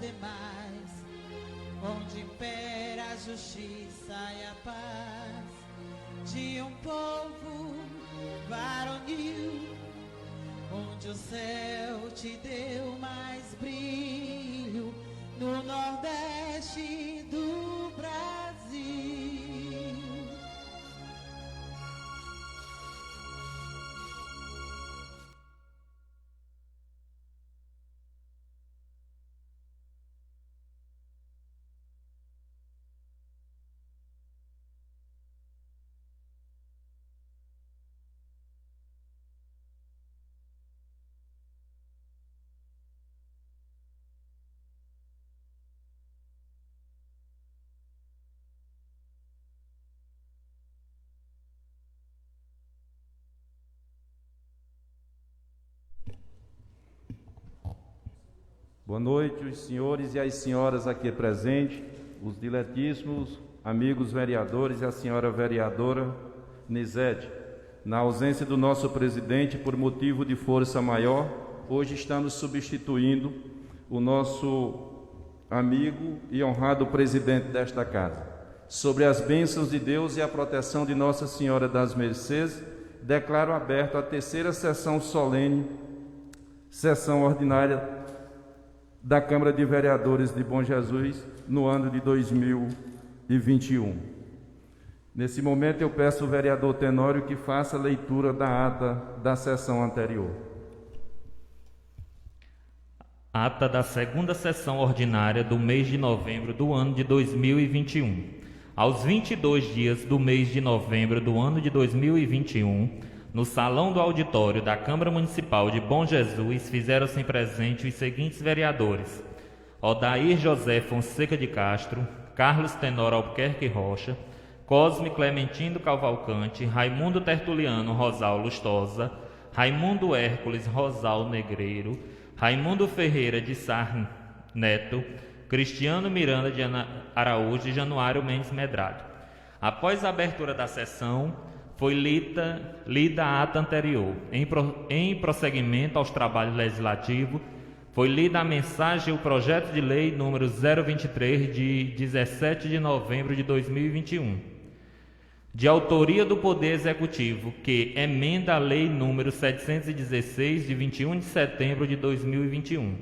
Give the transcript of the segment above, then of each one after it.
demais, onde impera a justiça e a paz, de um povo varonil, onde o céu te deu mais brilho, no Nordeste do Brasil. Boa noite, os senhores e as senhoras aqui presentes, os diletíssimos amigos vereadores e a senhora vereadora Nizete. Na ausência do nosso presidente, por motivo de força maior, hoje estamos substituindo o nosso amigo e honrado presidente desta casa. Sobre as bênçãos de Deus e a proteção de Nossa Senhora das Mercês, declaro aberto a terceira sessão solene, sessão ordinária da Câmara de Vereadores de Bom Jesus, no ano de 2021. Nesse momento eu peço ao vereador Tenório que faça a leitura da ata da sessão anterior. Ata da segunda sessão ordinária do mês de novembro do ano de 2021. Aos 22 dias do mês de novembro do ano de 2021, no salão do auditório da Câmara Municipal de Bom Jesus, fizeram-se presentes os seguintes vereadores: Odair José Fonseca de Castro, Carlos Tenório Albuquerque Rocha, Cosme Clementino Cavalcante, Raimundo Tertuliano Rosal Lustosa, Raimundo Hércules Rosal Negreiro, Raimundo Ferreira de Sá Neto, Cristiano Miranda de Araújo e Januário Mendes Medrado. Após a abertura da sessão, foi lida a ata anterior. Em prosseguimento aos trabalhos legislativos, foi lida a mensagem e o projeto de lei número 023, de 17 de novembro de 2021, de autoria do Poder Executivo, que emenda a lei número 716, de 21 de setembro de 2021.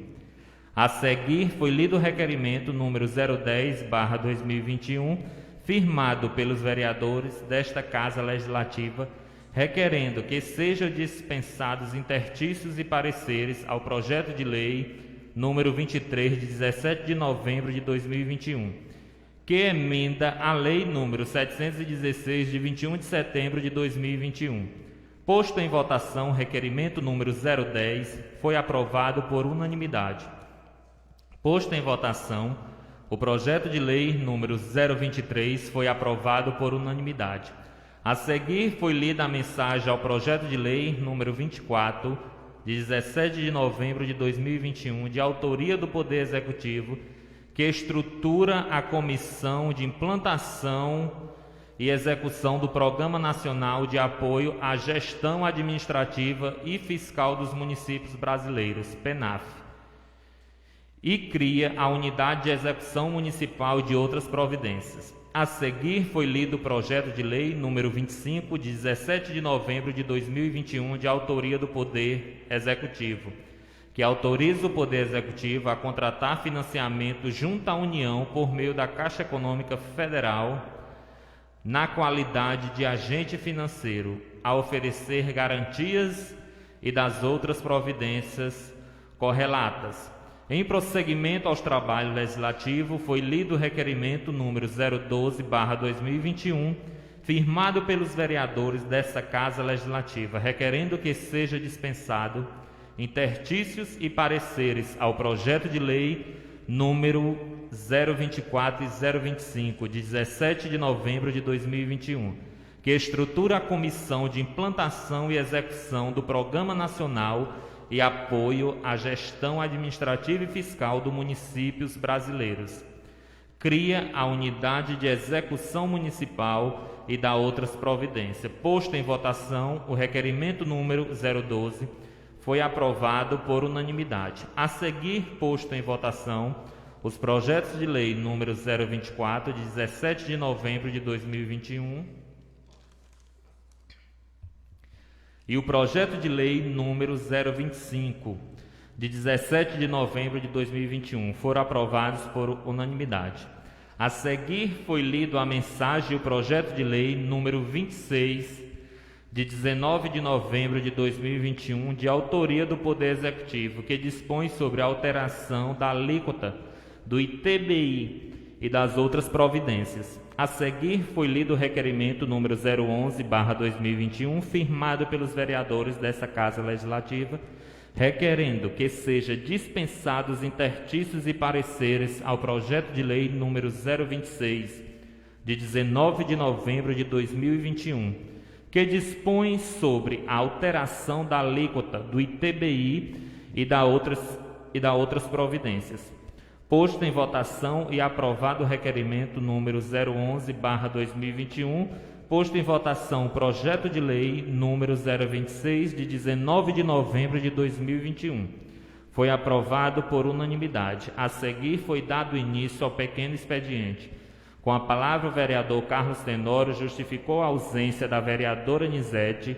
A seguir, foi lido o requerimento número 010/2021, firmado pelos vereadores desta Casa Legislativa, requerendo que sejam dispensados interstícios e pareceres ao projeto de lei número 23, de 17 de novembro de 2021, que emenda a lei número 716, de 21 de setembro de 2021. Posto em votação, o requerimento número 010 foi aprovado por unanimidade. Posto em votação, o projeto de lei número 023 foi aprovado por unanimidade. A seguir, foi lida a mensagem ao projeto de lei número 24, de 17 de novembro de 2021, de autoria do Poder Executivo, que estrutura a Comissão de Implantação e Execução do Programa Nacional de Apoio à Gestão Administrativa e Fiscal dos Municípios Brasileiros, PENAF, e cria a Unidade de Execução Municipal de outras providências. A seguir, foi lido o projeto de lei número 25, de 17 de novembro de 2021, de autoria do Poder Executivo, que autoriza o Poder Executivo a contratar financiamento junto à União por meio da Caixa Econômica Federal, na qualidade de agente financeiro, a oferecer garantias e das outras providências correlatas. Em prosseguimento aos trabalhos legislativos, foi lido o requerimento número 012/2021, firmado pelos vereadores desta Casa Legislativa, requerendo que seja dispensado interstícios e pareceres ao projeto de lei número 024 e 025, de 17 de novembro de 2021, que estrutura a Comissão de Implantação e Execução do Programa Nacional e Apoio à Gestão Administrativa e Fiscal dos Municípios Brasileiros. Cria a Unidade de Execução Municipal e dá outras providências. Posto em votação, o requerimento número 012 foi aprovado por unanimidade. A seguir, posto em votação, os projetos de lei número 024, de 17 de novembro de 2021, e o projeto de lei número 025, de 17 de novembro de 2021, foram aprovados por unanimidade. A seguir foi lido a mensagem e o projeto de lei número 26, de 19 de novembro de 2021, de autoria do Poder Executivo, que dispõe sobre a alteração da alíquota do ITBI e das outras providências. A seguir foi lido o requerimento número 011/2021, firmado pelos vereadores dessa Casa Legislativa, requerendo que seja dispensados os interstícios e pareceres ao projeto de lei número 026, de 19 de novembro de 2021, que dispõe sobre a alteração da alíquota do ITBI e da outras providências. Posto em votação e aprovado o requerimento número 011/2021, posto em votação o projeto de lei número 026, de 19 de novembro de 2021. Foi aprovado por unanimidade. A seguir foi dado início ao pequeno expediente. Com a palavra, o vereador Carlos Tenório justificou a ausência da vereadora Nizete,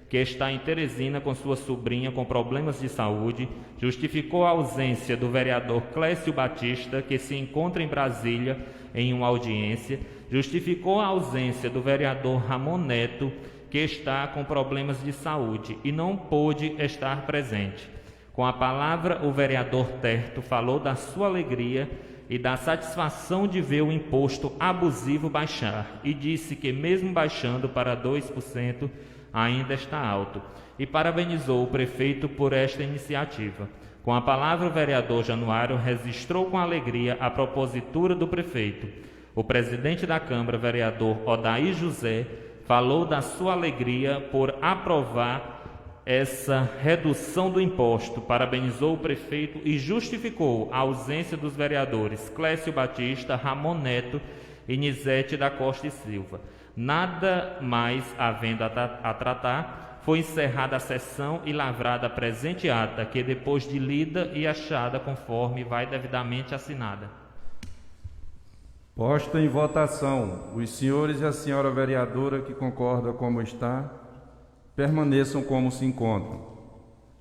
que está em Teresina com sua sobrinha com problemas de saúde, justificou a ausência do vereador Clécio Batista, que se encontra em Brasília em uma audiência, justificou a ausência do vereador Ramon Neto, que está com problemas de saúde e não pôde estar presente. Com a palavra, o vereador Terto falou da sua alegria e da satisfação de ver o imposto abusivo baixar, e disse que mesmo baixando para 2%, ainda está alto, e parabenizou o prefeito por esta iniciativa. Com a palavra, o vereador Januário registrou com alegria a propositura do prefeito. O presidente da Câmara, vereador Odair José, falou da sua alegria por aprovar essa redução do imposto, parabenizou o prefeito e justificou a ausência dos vereadores Clécio Batista, Ramon Neto e Nizete da Costa e Silva. Nada mais havendo a tratar, foi encerrada a sessão e lavrada a presente ata, que depois de lida e achada conforme vai devidamente assinada. Posta em votação, os senhores e a senhora vereadora que concorda como está, permaneçam como se encontram.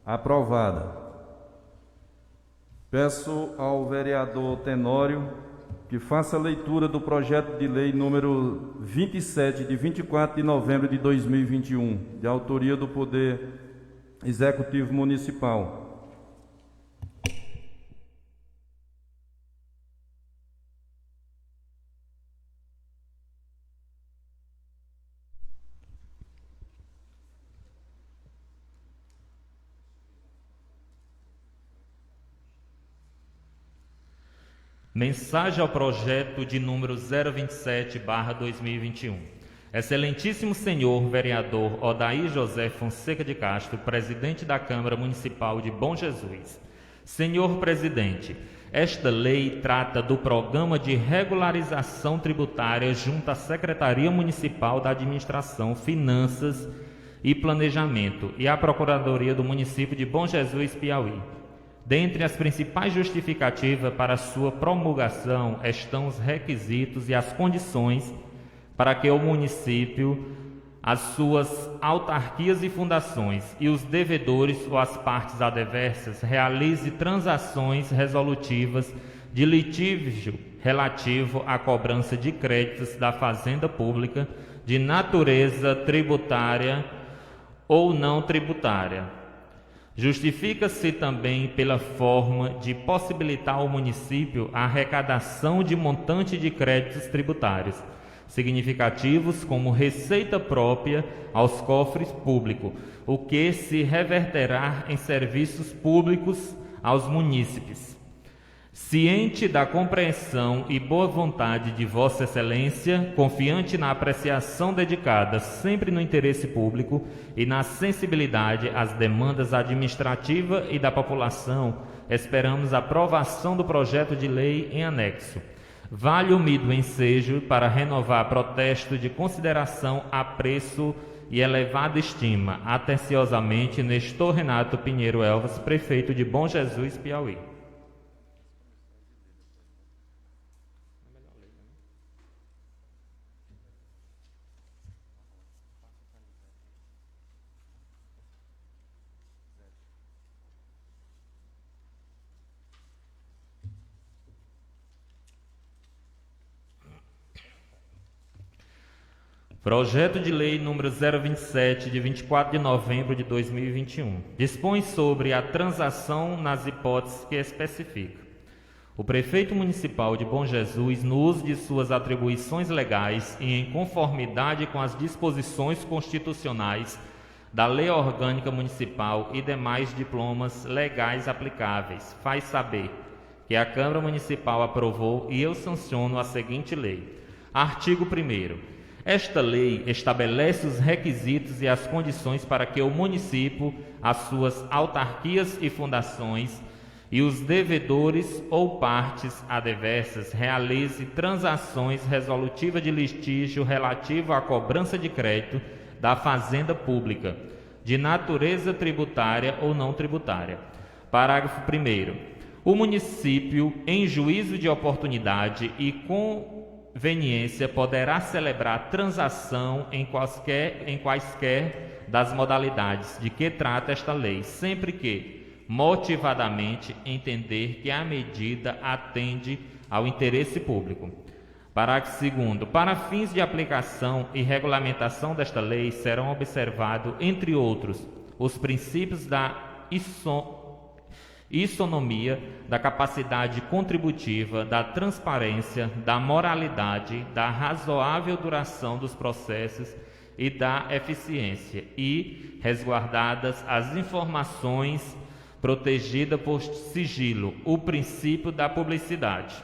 Aprovada. Peço ao vereador Tenório que faça a leitura do projeto de lei número 27, de 24 de novembro de 2021, de autoria do Poder Executivo Municipal. Mensagem ao projeto de número 027/2021. Excelentíssimo senhor vereador Odair José Fonseca de Castro, presidente da Câmara Municipal de Bom Jesus. Senhor presidente, esta lei trata do programa de regularização tributária junto à Secretaria Municipal da Administração, Finanças e Planejamento e à Procuradoria do município de Bom Jesus, Piauí. Dentre as principais justificativas para sua promulgação estão os requisitos e as condições para que o município, as suas autarquias e fundações e os devedores ou as partes adversas realize transações resolutivas de litígio relativo à cobrança de créditos da Fazenda Pública de natureza tributária ou não tributária. Justifica-se também pela forma de possibilitar ao município a arrecadação de montante de créditos tributários significativos como receita própria aos cofres públicos, o que se reverterá em serviços públicos aos munícipes. Ciente da compreensão e boa vontade de Vossa Excelência, confiante na apreciação dedicada sempre no interesse público e na sensibilidade às demandas administrativas e da população, esperamos a aprovação do projeto de lei em anexo. Vale-me do ensejo para renovar protesto de consideração, apreço e elevada estima. Atenciosamente, Nestor Renato Pinheiro Elvas, prefeito de Bom Jesus, Piauí. Projeto de Lei número 027, de 24 de novembro de 2021. Dispõe sobre a transação nas hipóteses que especifica. O prefeito municipal de Bom Jesus, no uso de suas atribuições legais e em conformidade com as disposições constitucionais da Lei Orgânica Municipal e demais diplomas legais aplicáveis, faz saber que a Câmara Municipal aprovou e eu sanciono a seguinte lei. Artigo 1º. Esta lei estabelece os requisitos e as condições para que o município, as suas autarquias e fundações e os devedores ou partes adversas realize transações resolutivas de litígio relativo à cobrança de crédito da fazenda pública, de natureza tributária ou não tributária. Parágrafo 1º. O município, em juízo de oportunidade e conveniência, poderá celebrar transação em quaisquer das modalidades de que trata esta lei, sempre que motivadamente entender que a medida atende ao interesse público. Parágrafo 2º. Para fins de aplicação e regulamentação desta lei serão observados, entre outros, os princípios da isonomia, da capacidade contributiva, da transparência, da moralidade, da razoável duração dos processos e da eficiência, e resguardadas as informações protegidas por sigilo, o princípio da publicidade.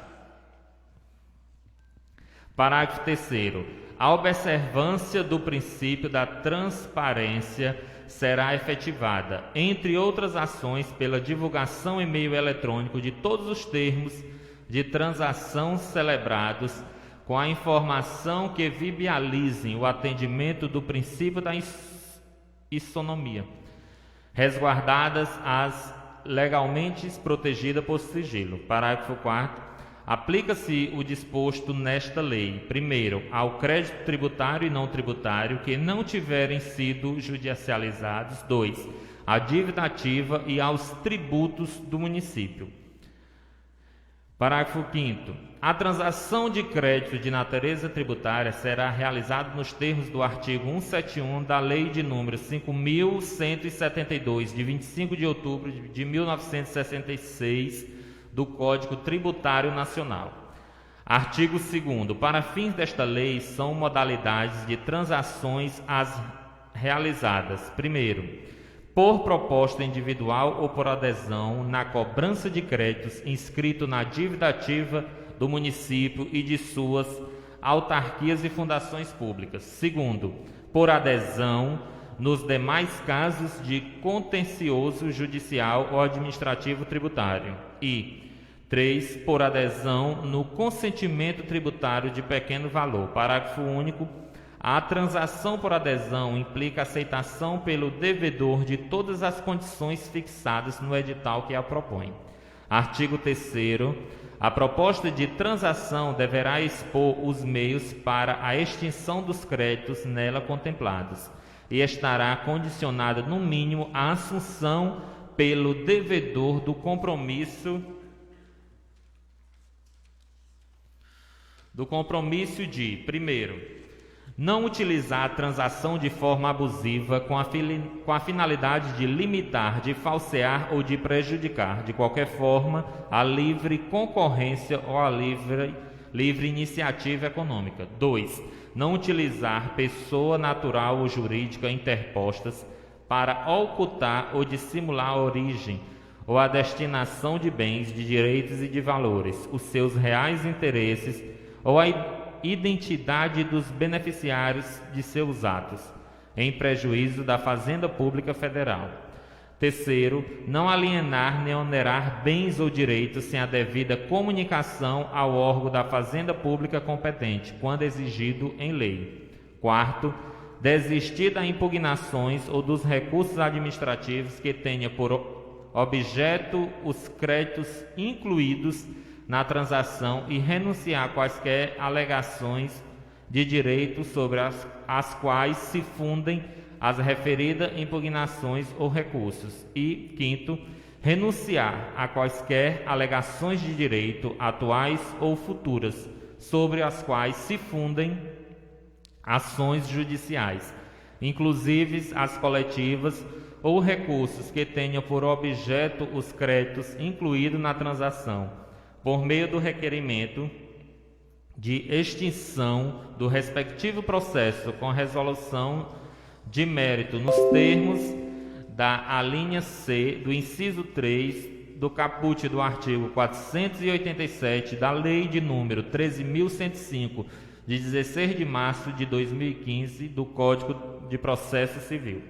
Parágrafo 3º. A observância do princípio da transparência será efetivada, entre outras ações, pela divulgação em meio eletrônico de todos os termos de transação celebrados, com a informação que viabilizem o atendimento do princípio da isonomia, resguardadas as legalmente protegidas por sigilo. Parágrafo 4º. Aplica-se o disposto nesta lei, primeiro, ao crédito tributário e não tributário que não tiverem sido judicializados, 2, à dívida ativa e aos tributos do município. Parágrafo 5º. A transação de crédito de natureza tributária será realizada nos termos do artigo 171 da Lei de número 5.172, de 25 de outubro de 1966, do Código Tributário Nacional. Artigo 2º. Para fins desta lei, são modalidades de transações as realizadas, primeiro, por proposta individual ou por adesão na cobrança de créditos inscrito na dívida ativa do município e de suas autarquias e fundações públicas. Segundo, por adesão nos demais casos de contencioso judicial ou administrativo tributário. E 3. Por adesão no consentimento tributário de pequeno valor. Parágrafo único. A transação por adesão implica aceitação pelo devedor de todas as condições fixadas no edital que a propõe. Artigo 3º. A proposta de transação deverá expor os meios para a extinção dos créditos nela contemplados e estará condicionada, no mínimo, à assunção pelo devedor do compromisso de, primeiro, não utilizar a transação de forma abusiva com a finalidade de limitar, de falsear ou de prejudicar, de qualquer forma, a livre concorrência ou a livre iniciativa econômica. 2. Não utilizar pessoa natural ou jurídica interpostas para ocultar ou dissimular a origem ou a destinação de bens, de direitos e de valores, os seus reais interesses ou a identidade dos beneficiários de seus atos, em prejuízo da Fazenda Pública Federal. Terceiro, não alienar nem onerar bens ou direitos sem a devida comunicação ao órgão da Fazenda Pública competente, quando exigido em lei. Quarto, desistir das impugnações ou dos recursos administrativos que tenha por objeto os créditos incluídos na transação e renunciar a quaisquer alegações de direito sobre as quais se fundem as referidas impugnações ou recursos. E, quinto, renunciar a quaisquer alegações de direito atuais ou futuras sobre as quais se fundem ações judiciais, inclusive as coletivas ou recursos que tenham por objeto os créditos incluídos na transação, por meio do requerimento de extinção do respectivo processo com resolução de mérito nos termos da alínea C do inciso 3 do caput do artigo 487 da Lei de número 13.105, de 16 de março de 2015, do Código de Processo Civil.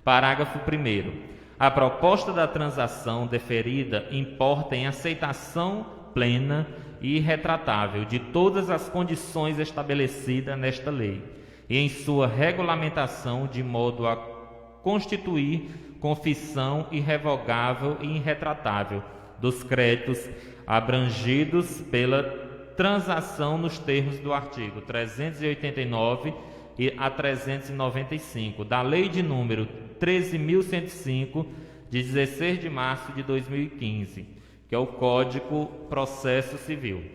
Parágrafo 1º. A proposta da transação deferida importa em aceitação plena e irretratável de todas as condições estabelecidas nesta lei e em sua regulamentação de modo a constituir confissão irrevogável e irretratável dos créditos abrangidos pela transação nos termos do artigo 389 e a 395 da Lei de número 13.105, de 16 de março de 2015, que é o Código Processo Civil.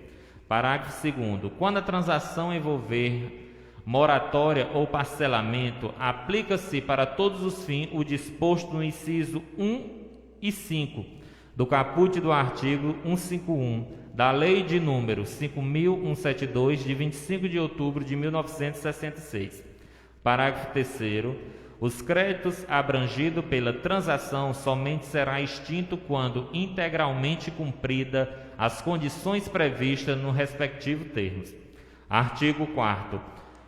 Parágrafo 2º. Quando a transação envolver moratória ou parcelamento, aplica-se para todos os fins o disposto no inciso 1 e 5 do caput do artigo 151 da Lei de número 5.172, de 25 de outubro de 1966. Parágrafo 3º. Os créditos abrangidos pela transação somente será extinto quando integralmente cumprida as condições previstas no respectivo termos. Artigo 4º.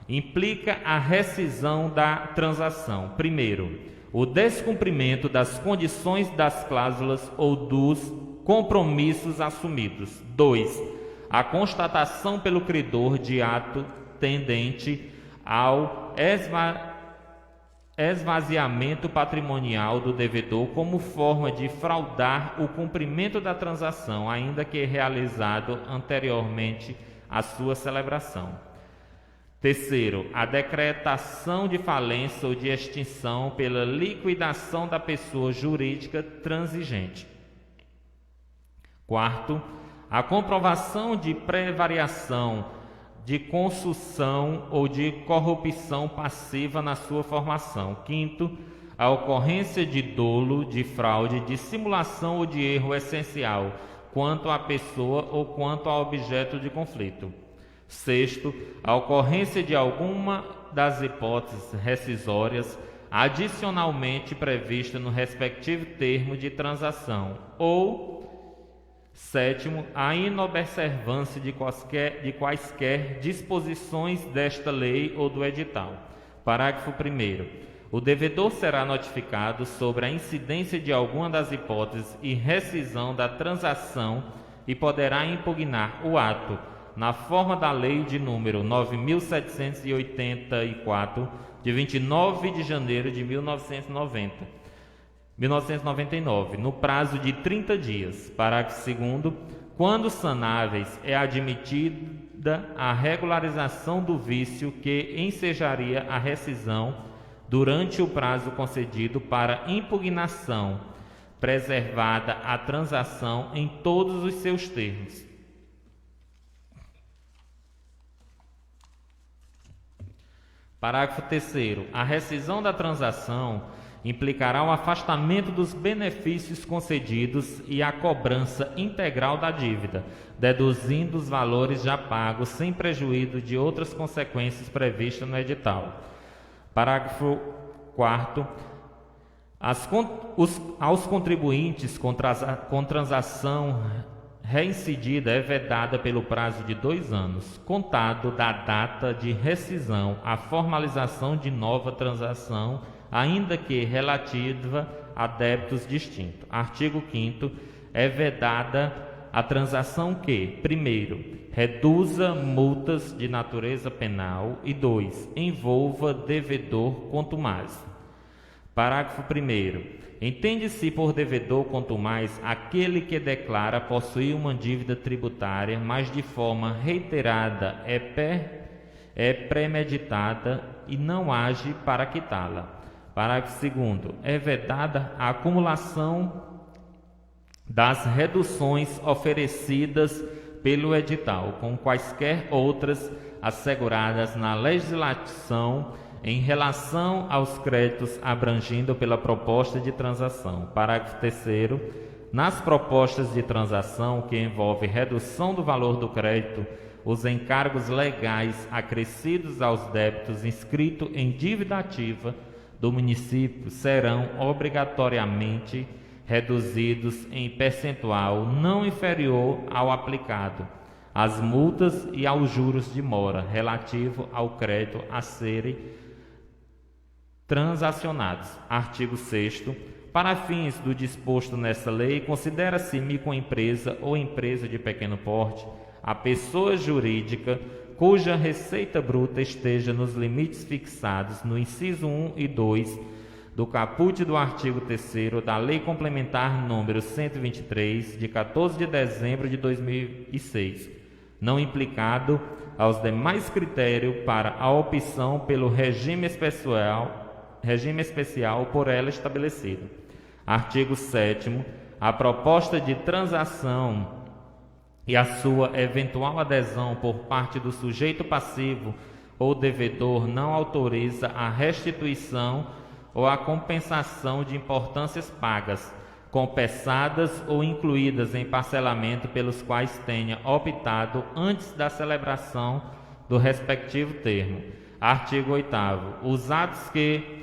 Implica a rescisão da transação: primeiro, o descumprimento das condições das cláusulas ou dos compromissos assumidos. 2. A constatação pelo credor de ato tendente ao esvaziamento patrimonial do devedor como forma de fraudar o cumprimento da transação, ainda que realizado anteriormente à sua celebração. Terceiro, a decretação de falência ou de extinção pela liquidação da pessoa jurídica transigente. Quarto, a comprovação de prevariação, de consussão ou de corrupção passiva na sua formação. Quinto, a ocorrência de dolo, de fraude, de simulação ou de erro essencial quanto à pessoa ou quanto ao objeto de conflito. Sexto, a ocorrência de alguma das hipóteses rescisórias adicionalmente prevista no respectivo termo de transação. Ou, sétimo, a inobservância de quaisquer disposições desta lei ou do edital. Parágrafo 1º. O devedor será notificado sobre a incidência de alguma das hipóteses e rescisão da transação e poderá impugnar o ato na forma da Lei de número 9.784, de 29 de janeiro de 1999, no prazo de 30 dias. Parágrafo 2º. Quando sanáveis, é admitida a regularização do vício que ensejaria a rescisão durante o prazo concedido para impugnação, preservada a transação em todos os seus termos. Parágrafo 3º. A rescisão da transação implicará o afastamento dos benefícios concedidos e a cobrança integral da dívida, deduzindo os valores já pagos sem prejuízo de outras consequências previstas no edital. Parágrafo 4º. Aos contribuintes com transação reincidida é vedada pelo prazo de 2 anos, contado da data de rescisão, a formalização de nova transação, ainda que relativa a débitos distintos. Artigo 5º. É vedada a transação que, primeiro, reduza multas de natureza penal e 2. Envolva devedor contumaz. Parágrafo 1º. Entende-se por devedor contumaz aquele que declara possuir uma dívida tributária, mas de forma reiterada é premeditada e não age para quitá-la. Parágrafo 2º. É vedada a acumulação das reduções oferecidas pelo edital, com quaisquer outras asseguradas na legislação em relação aos créditos abrangidos pela proposta de transação. Parágrafo 3º. Nas propostas de transação que envolvem redução do valor do crédito, os encargos legais acrescidos aos débitos inscritos em dívida ativa do município serão obrigatoriamente reduzidos em percentual não inferior ao aplicado às multas e aos juros de mora relativo ao crédito a serem transacionados. Artigo 6º. Para fins do disposto nesta lei, considera-se microempresa ou empresa de pequeno porte a pessoa jurídica cuja receita bruta esteja nos limites fixados no inciso 1 e 2 do caput do artigo 3º da Lei Complementar número 123, de 14 de dezembro de 2006, não implicado aos demais critérios para a opção pelo regime especial por ela estabelecido. Artigo 7º. A proposta de transação e a sua eventual adesão por parte do sujeito passivo ou devedor não autoriza a restituição ou a compensação de importâncias pagas, compensadas ou incluídas em parcelamento pelos quais tenha optado antes da celebração do respectivo termo. Artigo 8º. Os atos que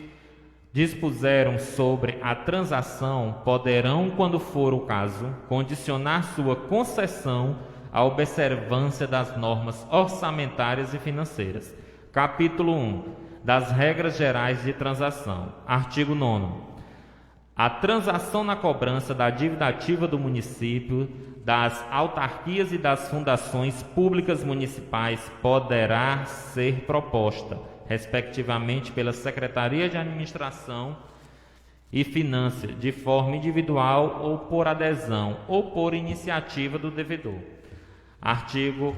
dispuseram sobre a transação poderão, quando for o caso, condicionar sua concessão à observância das normas orçamentárias e financeiras. Capítulo 1. Das regras gerais de transação. Artigo 9º. A transação na cobrança da dívida ativa do município, das autarquias e das fundações públicas municipais poderá ser proposta, respectivamente, pela Secretaria de Administração e Finanças, de forma individual ou por adesão, ou por iniciativa do devedor. Artigo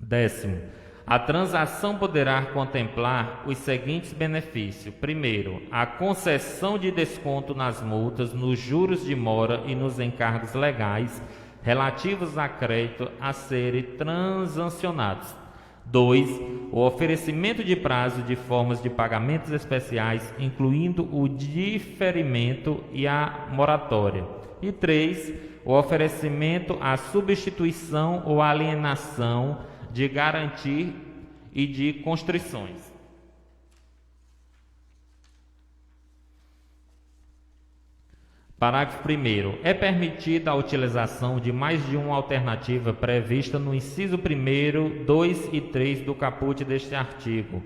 10º. A transação poderá contemplar os seguintes benefícios. Primeiro, a concessão de desconto nas multas, nos juros de mora e nos encargos legais relativos a crédito a serem transacionados. 2. O oferecimento de prazo de formas de pagamentos especiais, incluindo o diferimento e a moratória. E 3. O oferecimento à substituição ou alienação de garantia e de constrições. Parágrafo 1º. É permitida a utilização de mais de uma alternativa prevista no inciso 1º, 2 e 3 do caput deste artigo,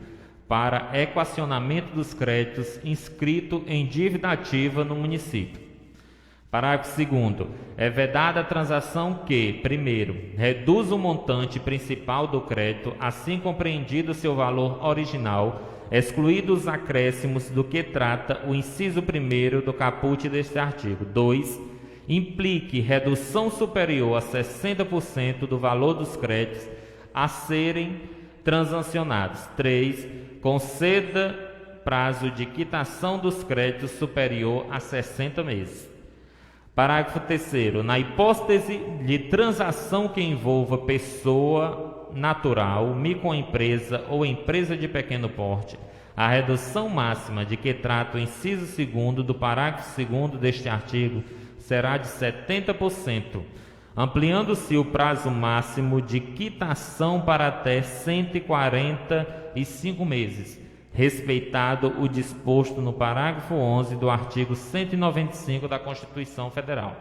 para equacionamento dos créditos inscritos em dívida ativa no município. Parágrafo 2º. É vedada a transação que, primeiro, reduz o montante principal do crédito, assim compreendido seu valor original, excluídos os acréscimos do que trata o inciso 1º do caput deste artigo. 2. Implique redução superior a 60% do valor dos créditos a serem transacionados. 3. Conceda prazo de quitação dos créditos superior a 60 meses. Parágrafo 3º. Na hipótese de transação que envolva pessoa natural, microempresa ou empresa de pequeno porte, a redução máxima de que trata o inciso 2º do parágrafo 2º deste artigo será de 70%, ampliando-se o prazo máximo de quitação para até 145 meses, respeitado o disposto no parágrafo 11 do artigo 195 da Constituição Federal.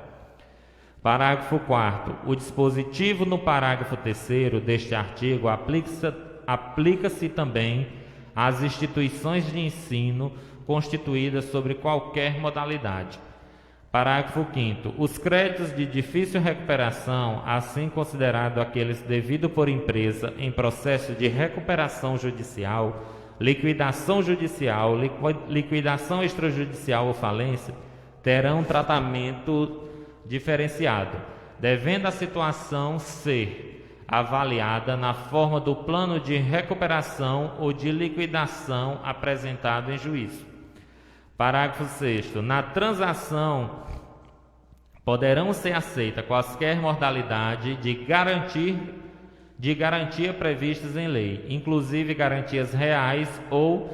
Parágrafo 4º. O dispositivo no parágrafo 3º deste artigo aplica-se também às instituições de ensino constituídas sobre qualquer modalidade. Parágrafo 5º. Os créditos de difícil recuperação, assim considerados aqueles devidos por empresa em processo de recuperação judicial, liquidação judicial, liquidação extrajudicial ou falência, terão tratamento diferenciado, devendo a situação ser avaliada na forma do plano de recuperação ou de liquidação apresentado em juízo. Parágrafo 6º. Na transação poderão ser aceitas quaisquer modalidade de garantia previstas em lei, inclusive garantias reais ou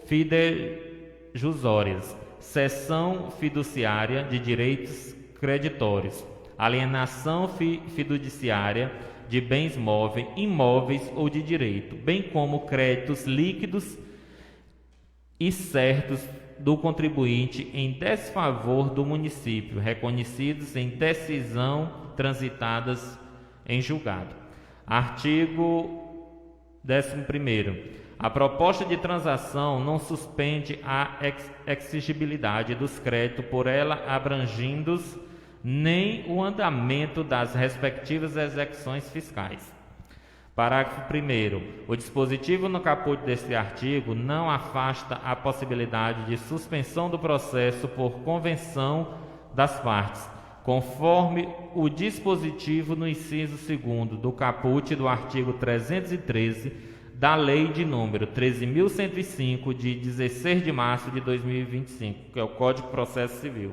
fidejussórias, cessão fiduciária de direitos creditórios, alienação fiduciária de bens móveis, imóveis ou de direito, bem como créditos líquidos e certos do contribuinte em desfavor do município, reconhecidos em decisão transitadas em julgado. Artigo 11º. A proposta de transação não suspende a exigibilidade dos créditos por ela abrangidos nem o andamento das respectivas execuções fiscais. Parágrafo 1º. O dispositivo no caput deste artigo não afasta a possibilidade de suspensão do processo por convenção das partes, conforme o dispositivo no inciso 2º do caput do artigo 313 da Lei de número 13.105, de 16 de março de 2025, que é o Código de Processo Civil.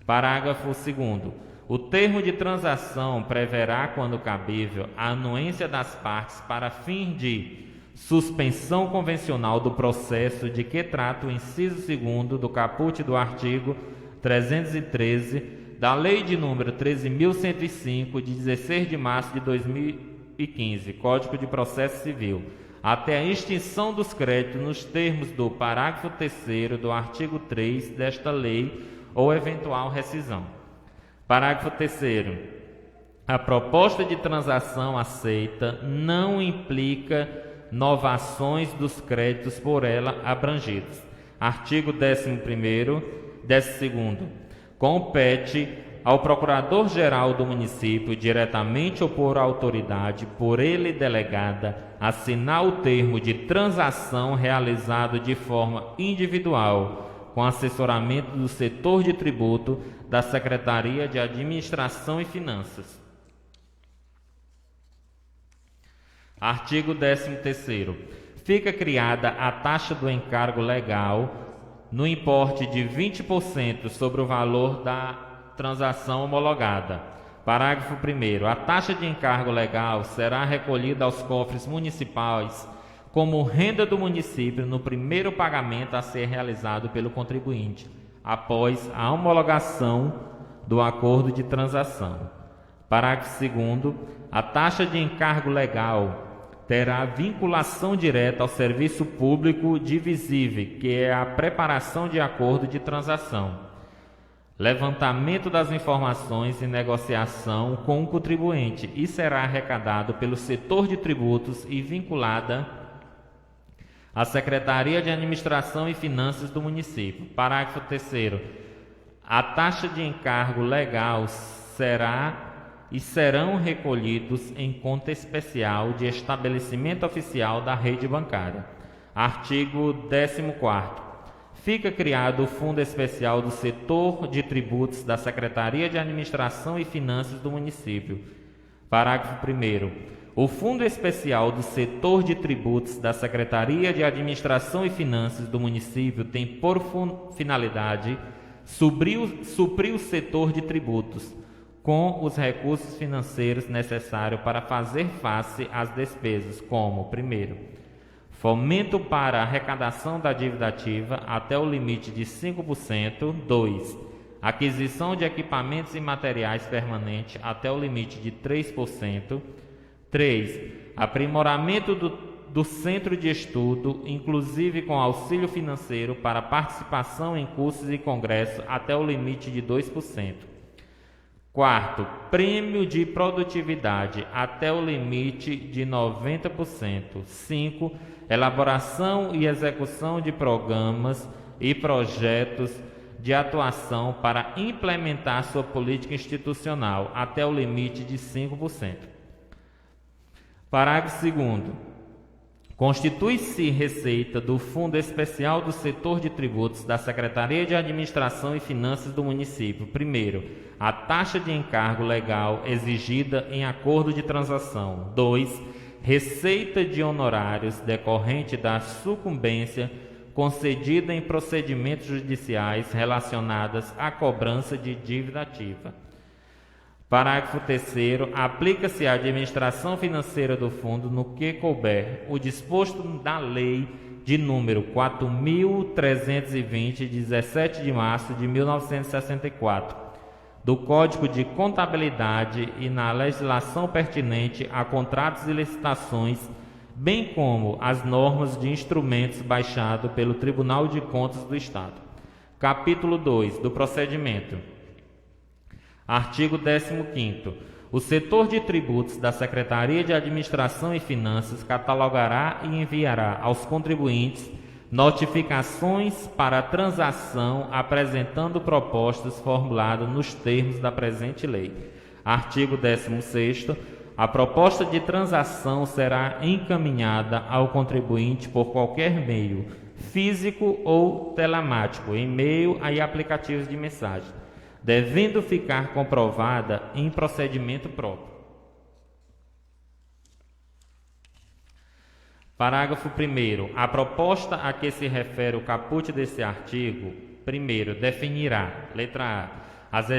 Parágrafo 2º. O termo de transação preverá, quando cabível, a anuência das partes para fim de suspensão convencional do processo de que trata o inciso 2º do caput do artigo 313 da Lei de número 13.105, de 16 de março de 2015, Código de Processo Civil, até a extinção dos créditos nos termos do parágrafo 3º do artigo 3 desta lei ou eventual rescisão. Parágrafo 3º. A proposta de transação aceita não implica novações dos créditos por ela abrangidos. Artigo 11º, 12º. Compete ao Procurador-Geral do município, diretamente ou por autoridade por ele delegada, assinar o termo de transação realizado de forma individual, com assessoramento do setor de tributo da Secretaria de Administração e Finanças. Artigo 13º. Fica criada a taxa do encargo legal no importe de 20% sobre o valor da transação homologada. Parágrafo 1º. A taxa de encargo legal será recolhida aos cofres municipais como renda do município no primeiro pagamento a ser realizado pelo contribuinte, após a homologação do acordo de transação. Parágrafo 2º. A taxa de encargo legal terá vinculação direta ao serviço público divisível, que é a preparação de acordo de transação, levantamento das informações e negociação com o contribuinte, e será arrecadado pelo setor de tributos e vinculada à Secretaria de Administração e Finanças do município. Parágrafo 3º. A taxa de encargo legal serão recolhidos em conta especial de estabelecimento oficial da rede bancária. Artigo 14º. Fica criado o Fundo Especial do Setor de Tributos da Secretaria de Administração e Finanças do município. Parágrafo 1º. O Fundo Especial do Setor de Tributos da Secretaria de Administração e Finanças do município tem por finalidade suprir o setor de tributos com os recursos financeiros necessários para fazer face às despesas, como, primeiro, fomento para a arrecadação da dívida ativa até o limite de 5%. 2. Aquisição de equipamentos e materiais permanentes até o limite de 3%. 3. Aprimoramento do centro de estudo, inclusive com auxílio financeiro para participação em cursos e congressos até o limite de 2%. 4. Prêmio de produtividade até o limite de 90%. 5. Elaboração e execução de programas e projetos de atuação para implementar sua política institucional até o limite de 5%. Parágrafo 2º. Constitui-se receita do Fundo Especial do Setor de Tributos da Secretaria de Administração e Finanças do município, primeiro, a taxa de encargo legal exigida em acordo de transação. 2. Receita de honorários decorrente da sucumbência concedida em procedimentos judiciais relacionadas à cobrança de dívida ativa. Parágrafo 3º. Aplica-se à administração financeira do fundo no que couber o disposto da lei de número 4.320, de 17 de março de 1964, do Código de Contabilidade e na legislação pertinente a contratos e licitações, bem como as normas de instrumentos baixado pelo Tribunal de Contas do Estado. Capítulo 2 do procedimento. Artigo 15º. O setor de tributos da Secretaria de Administração e Finanças catalogará e enviará aos contribuintes notificações para transação apresentando propostas formuladas nos termos da presente lei. Artigo 16º. A proposta de transação será encaminhada ao contribuinte por qualquer meio, físico ou telemático, e-mail e aplicativos de mensagem, devendo ficar comprovada em procedimento próprio. Parágrafo 1º. A proposta a que se refere o caput desse artigo, primeiro, definirá, letra A, as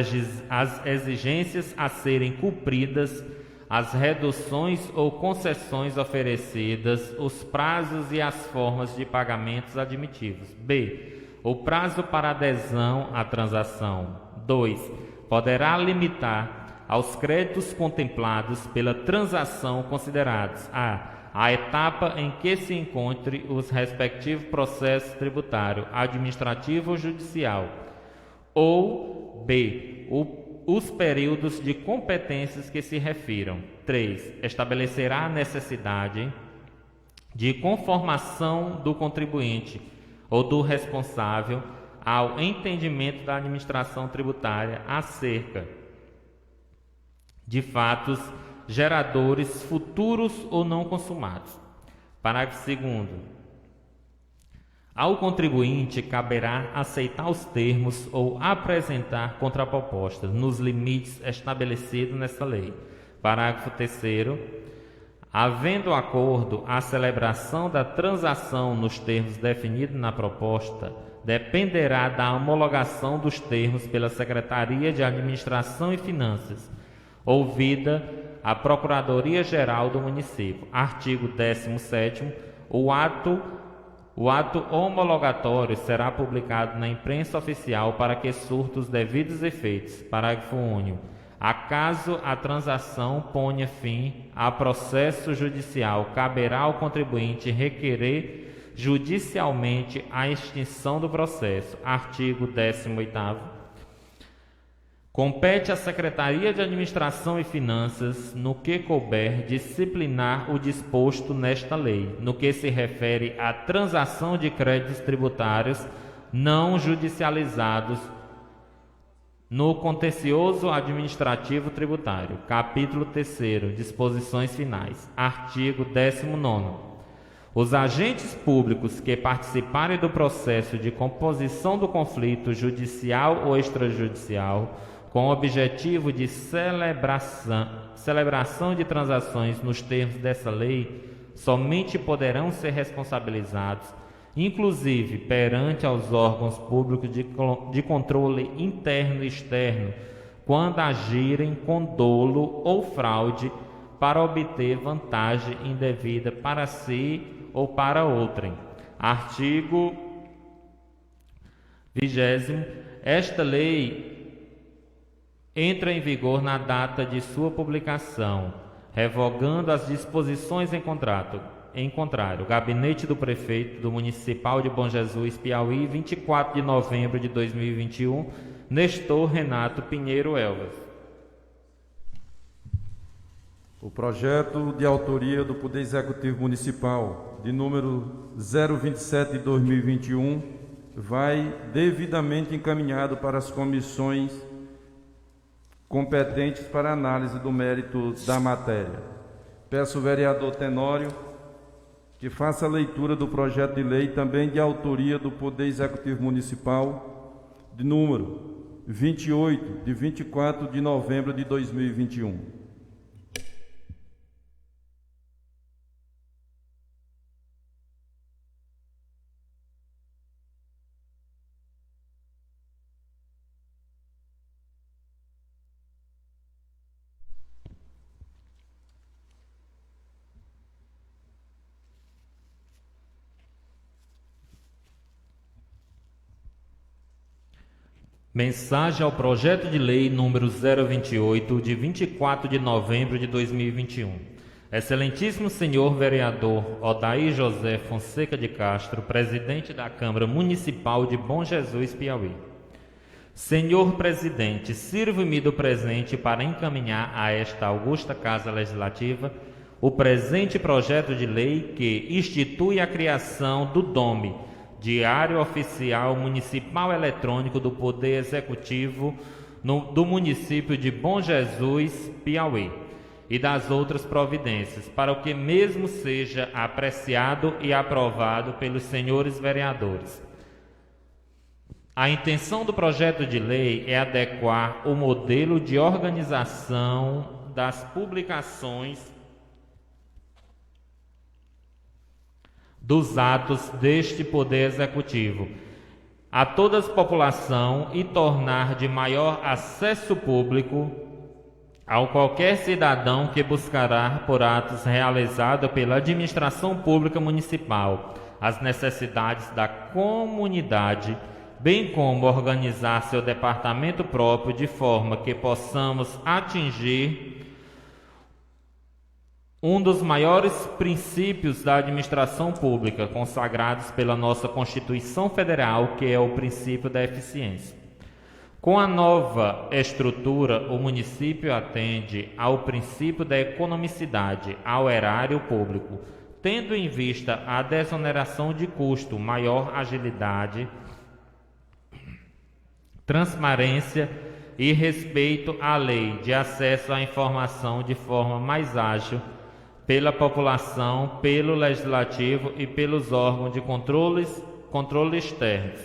exigências a serem cumpridas, as reduções ou concessões oferecidas, os prazos e as formas de pagamentos admitidos. B. O prazo para adesão à transação. 2. Poderá limitar aos créditos contemplados pela transação considerados a etapa em que se encontre os respectivos processos tributário, administrativo ou judicial, ou B. Os períodos de competências que se refiram. 3. Estabelecerá a necessidade de conformação do contribuinte ou do responsável ao entendimento da administração tributária acerca de fatos geradores futuros ou não consumados. Parágrafo 2º. Ao contribuinte caberá aceitar os termos ou apresentar contrapropostas nos limites estabelecidos nesta lei. Parágrafo 3º. Havendo acordo, a celebração da transação nos termos definidos na proposta dependerá da homologação dos termos pela Secretaria de Administração e Finanças, ouvida a Procuradoria-Geral do Município. Artigo 17º. O ato homologatório será publicado na imprensa oficial para que surta os devidos efeitos. Parágrafo único. Acaso a transação ponha fim a processo judicial, caberá ao contribuinte requerer judicialmente a extinção do processo. Artigo 18º. Compete à Secretaria de Administração e Finanças, no que couber, disciplinar o disposto nesta lei, no que se refere à transação de créditos tributários não judicializados no contencioso administrativo tributário. Capítulo 3º. Disposições finais. Artigo 19º. Os agentes públicos que participarem do processo de composição do conflito judicial ou extrajudicial, com o objetivo de celebração de transações nos termos dessa lei, somente poderão ser responsabilizados, inclusive perante aos órgãos públicos de controle interno e externo, quando agirem com dolo ou fraude para obter vantagem indevida para si ou para outrem. Artigo 20º. Esta lei entra em vigor na data de sua publicação, revogando as disposições em contrário. Gabinete do Prefeito do Municipal de Bom Jesus, Piauí, 24 de novembro de 2021, Nestor Renato Pinheiro Elvas. O projeto de autoria do Poder Executivo Municipal, de número 027 de 2021, vai devidamente encaminhado para as comissões competentes para análise do mérito da matéria. Peço ao vereador Tenório que faça a leitura do projeto de lei, também de autoria do Poder Executivo Municipal, de número 28, de 24 de novembro de 2021. Mensagem ao projeto de lei número 028, de 24 de novembro de 2021. Excelentíssimo senhor vereador Odair José Fonseca de Castro, presidente da Câmara Municipal de Bom Jesus, Piauí. Senhor presidente, sirvo-me do presente para encaminhar a esta augusta Casa Legislativa o presente projeto de lei que institui a criação do DOME, Diário Oficial Municipal Eletrônico do Poder Executivo do município de Bom Jesus, Piauí, e das outras providências, para o que mesmo seja apreciado e aprovado pelos senhores vereadores. A intenção do projeto de lei é adequar o modelo de organização das publicações dos atos deste Poder Executivo a toda a população e tornar de maior acesso público ao qualquer cidadão que buscará por atos realizados pela administração pública municipal as necessidades da comunidade, bem como organizar seu departamento próprio de forma que possamos atingir um dos maiores princípios da administração pública consagrados pela nossa Constituição Federal, que é o princípio da eficiência. Com a nova estrutura, o município atende ao princípio da economicidade, ao erário público, tendo em vista a desoneração de custo, maior agilidade, transparência e respeito à lei de acesso à informação de forma mais ágil pela população, pelo legislativo e pelos órgãos de controle externos.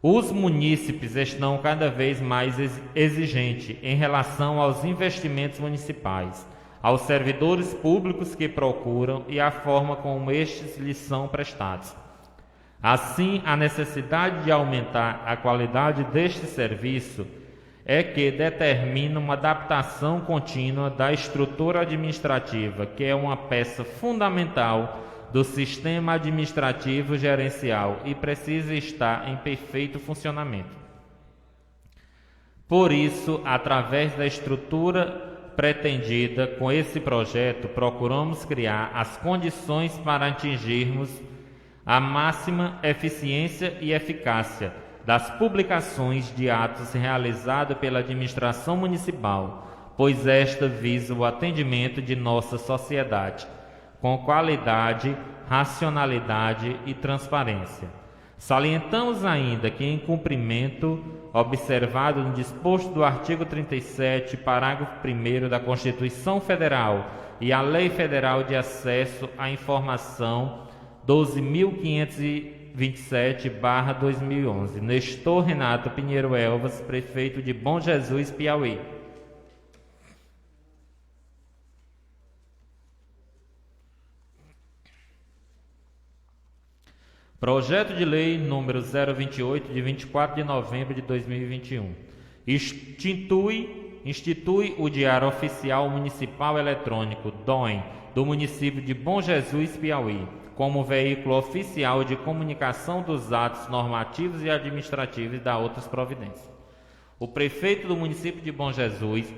Os munícipes estão cada vez mais exigentes em relação aos investimentos municipais, aos servidores públicos que procuram e à forma como estes lhes são prestados. Assim, a necessidade de aumentar a qualidade deste serviço é que determina uma adaptação contínua da estrutura administrativa, que é uma peça fundamental do sistema administrativo gerencial e precisa estar em perfeito funcionamento. Por isso, através da estrutura pretendida com esse projeto, procuramos criar as condições para atingirmos a máxima eficiência e eficácia das publicações de atos realizados pela administração municipal, pois esta visa o atendimento de nossa sociedade, com qualidade, racionalidade e transparência. Salientamos ainda que, em cumprimento observado no disposto do artigo 37, parágrafo 1º da Constituição Federal e a Lei Federal de Acesso à Informação 12.527/2011, Nestor Renato Pinheiro Elvas, prefeito de Bom Jesus, Piauí. Projeto de Lei número 028, de 24 de novembro de 2021. Institui o Diário Oficial Municipal Eletrônico, DOM, do município de Bom Jesus, Piauí, como veículo oficial de comunicação dos atos normativos e administrativos e da outras providências. O prefeito do município de Bom Jesus,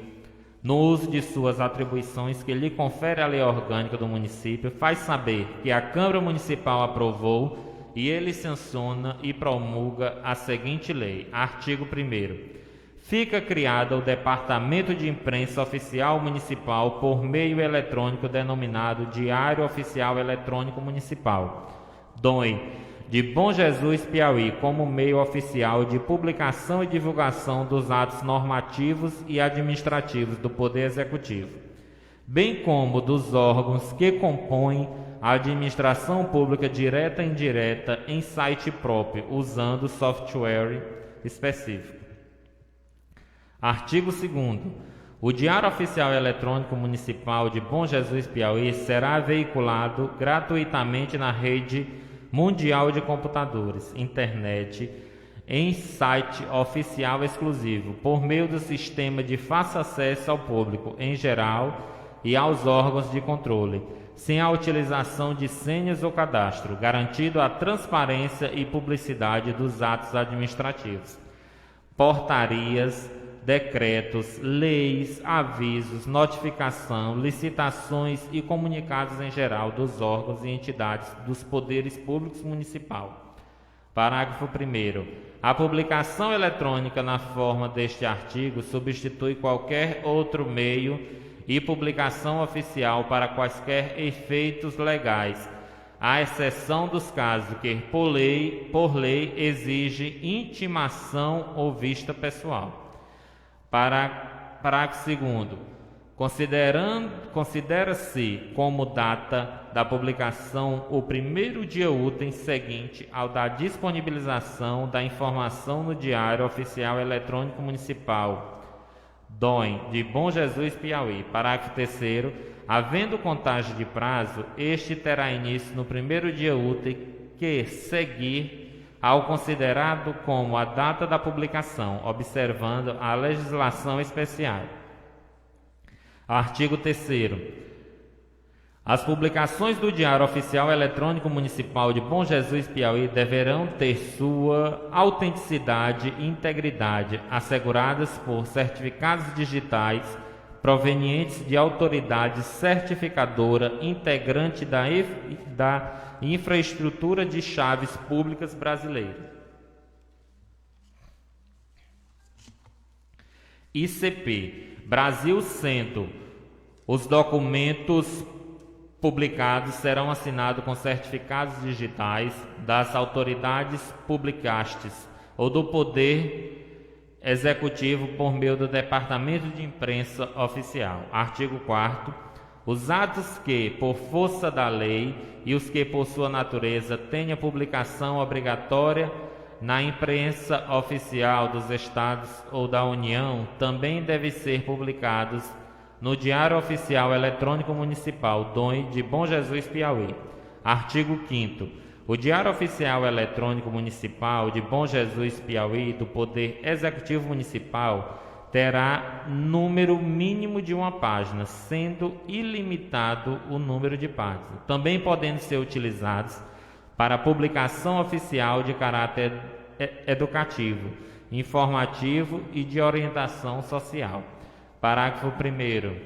no uso de suas atribuições que lhe confere a lei orgânica do município, faz saber que a Câmara Municipal aprovou e ele sanciona e promulga a seguinte lei. Artigo 1º. Fica criado o Departamento de Imprensa Oficial Municipal por meio eletrônico denominado Diário Oficial Eletrônico Municipal, DOM, de Bom Jesus, Piauí, como meio oficial de publicação e divulgação dos atos normativos e administrativos do Poder Executivo, bem como dos órgãos que compõem a administração pública direta e indireta em site próprio, usando software específico. Artigo 2º. O Diário Oficial Eletrônico Municipal de Bom Jesus, Piauí, será veiculado gratuitamente na rede mundial de computadores, internet, em site oficial exclusivo, por meio do sistema de fácil acesso ao público em geral e aos órgãos de controle, sem a utilização de senhas ou cadastro, garantindo a transparência e publicidade dos atos administrativos. portarias, decretos, leis, avisos, notificação, licitações e comunicados em geral dos órgãos e entidades dos poderes públicos municipal. Parágrafo 1º. A publicação eletrônica na forma deste artigo substitui qualquer outro meio e publicação oficial para quaisquer efeitos legais, à exceção dos casos que, por lei exige intimação ou vista pessoal. Parágrafo 2º. Considera-se como data da publicação o primeiro dia útil seguinte ao da disponibilização da informação no Diário Oficial Eletrônico Municipal, DOM, de Bom Jesus, Piauí. Parágrafo 3º. Havendo contagem de prazo, este terá início no primeiro dia útil que seguir ao considerado como a data da publicação, observando a legislação especial. Artigo 3º. As publicações do Diário Oficial Eletrônico Municipal de Bom Jesus, Piauí, deverão ter sua autenticidade e integridade asseguradas por certificados digitais provenientes de autoridade certificadora integrante da infraestrutura de chaves públicas brasileira. ICP. Brasil Centro. Os documentos publicados serão assinados com certificados digitais das autoridades publicastes ou do Poder Executivo por meio do Departamento de Imprensa Oficial. Artigo 4º. Os atos que, por força da lei, e os que, por sua natureza, tenham publicação obrigatória na imprensa oficial dos Estados ou da União, também devem ser publicados no Diário Oficial Eletrônico Municipal, DOM, de Bom Jesus, Piauí. Artigo 5º. O Diário Oficial Eletrônico Municipal de Bom Jesus, Piauí, do Poder Executivo Municipal, terá número mínimo de uma página, sendo ilimitado o número de páginas, também podendo ser utilizados para publicação oficial de caráter educativo, informativo e de orientação social. Parágrafo 1º.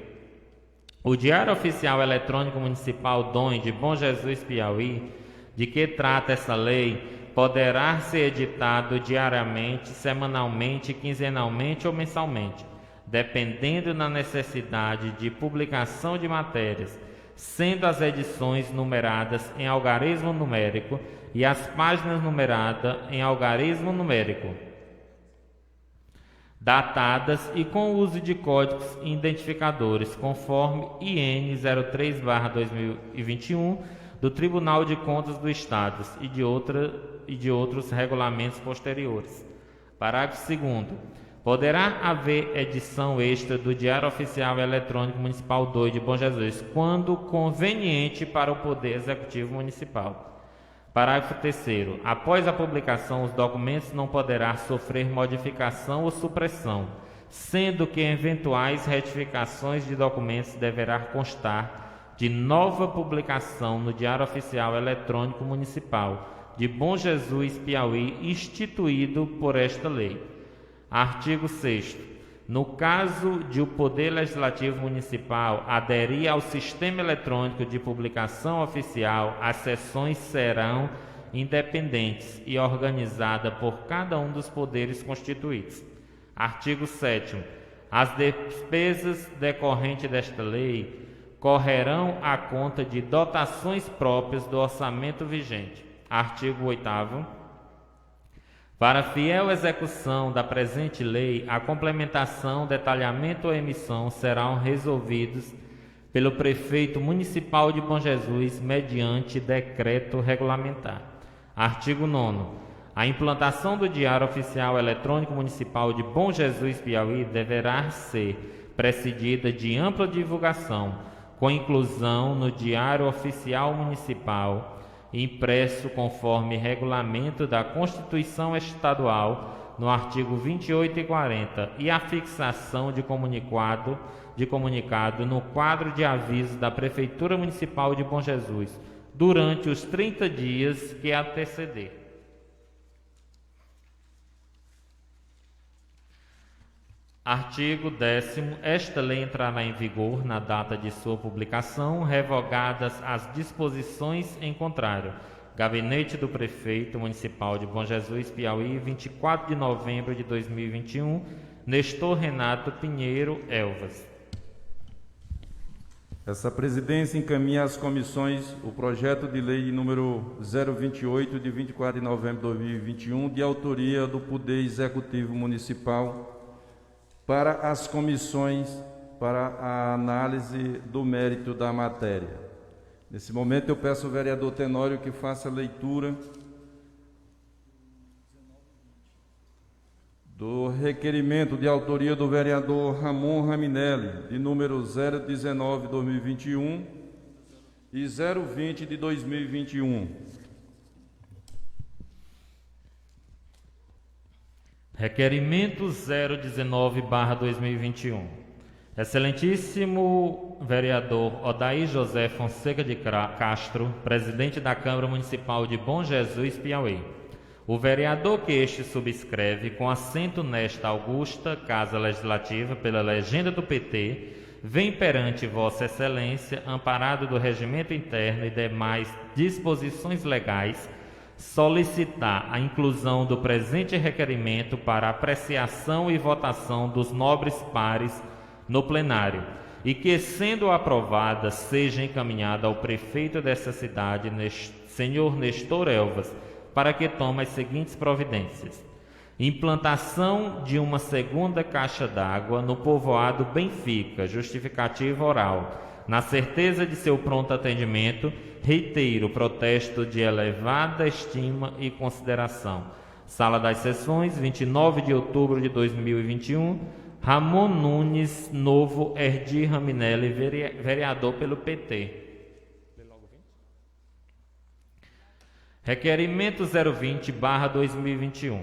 O Diário Oficial Eletrônico Municipal DOM de Bom Jesus, Piauí, de que trata essa lei, poderá ser editado diariamente, semanalmente, quinzenalmente ou mensalmente, dependendo da necessidade de publicação de matérias, sendo as edições numeradas em algarismo numérico e as páginas numeradas em algarismo numérico, datadas e com uso de códigos identificadores, conforme IN 03/2021 do Tribunal de Contas do Estado e de outros regulamentos posteriores. Parágrafo 2º. Poderá haver edição extra do Diário Oficial Eletrônico Municipal 2 de Bom Jesus, quando conveniente para o Poder Executivo Municipal. Parágrafo 3º. Após a publicação, os documentos não poderão sofrer modificação ou supressão, sendo que eventuais retificações de documentos deverá constar de nova publicação no Diário Oficial Eletrônico Municipal de Bom Jesus, Piauí, instituído por esta lei. Artigo 6º. No caso de o Poder Legislativo Municipal aderir ao Sistema Eletrônico de Publicação Oficial, as sessões serão independentes e organizadas por cada um dos poderes constituídos. Artigo 7º. As despesas decorrentes desta lei correrão à conta de dotações próprias do orçamento vigente. Artigo 8º. Para fiel execução da presente lei, a complementação, detalhamento ou emissão serão resolvidos pelo prefeito municipal de Bom Jesus mediante decreto regulamentar. Artigo 9º. A implantação do Diário Oficial Eletrônico Municipal de Bom Jesus, Piauí, deverá ser precedida de ampla divulgação, com inclusão no Diário Oficial Municipal, impresso conforme regulamento da Constituição Estadual, no artigo 28 e 40, e a fixação de comunicado no quadro de aviso da Prefeitura Municipal de Bom Jesus, durante os 30 dias que anteceder. Artigo 10º. Esta lei entrará em vigor na data de sua publicação, revogadas as disposições em contrário. Gabinete do Prefeito Municipal de Bom Jesus, Piauí, 24 de novembro de 2021. Nestor Renato Pinheiro Elvas. Essa presidência encaminha às comissões o projeto de lei número 028, de 24 de novembro de 2021, de autoria do Poder Executivo Municipal, para as comissões para a análise do mérito da matéria. Nesse momento eu peço ao vereador Tenório que faça a leitura do requerimento de autoria do vereador Ramon Raminelli, de número 019/2021 e 020 de 2021. Requerimento 019/2021. Excelentíssimo vereador Odair José Fonseca de Castro, presidente da Câmara Municipal de Bom Jesus, Piauí. O vereador que este subscreve, com assento nesta augusta Casa Legislativa pela legenda do PT, vem perante Vossa Excelência, amparado do regimento interno e demais disposições legais, solicitar a inclusão do presente requerimento para apreciação e votação dos nobres pares no plenário, e que, sendo aprovada, seja encaminhada ao prefeito dessa cidade, senhor Nestor Elvas, para que tome as seguintes providências: implantação de uma segunda caixa d'água no povoado Benfica, justificativa oral. Na certeza de seu pronto atendimento, reitero protesto de elevada estima e consideração. Sala das Sessões, 29 de outubro de 2021, Ramon Nunes Novo Erdir Raminelli, vereador pelo PT. Requerimento 020/2021.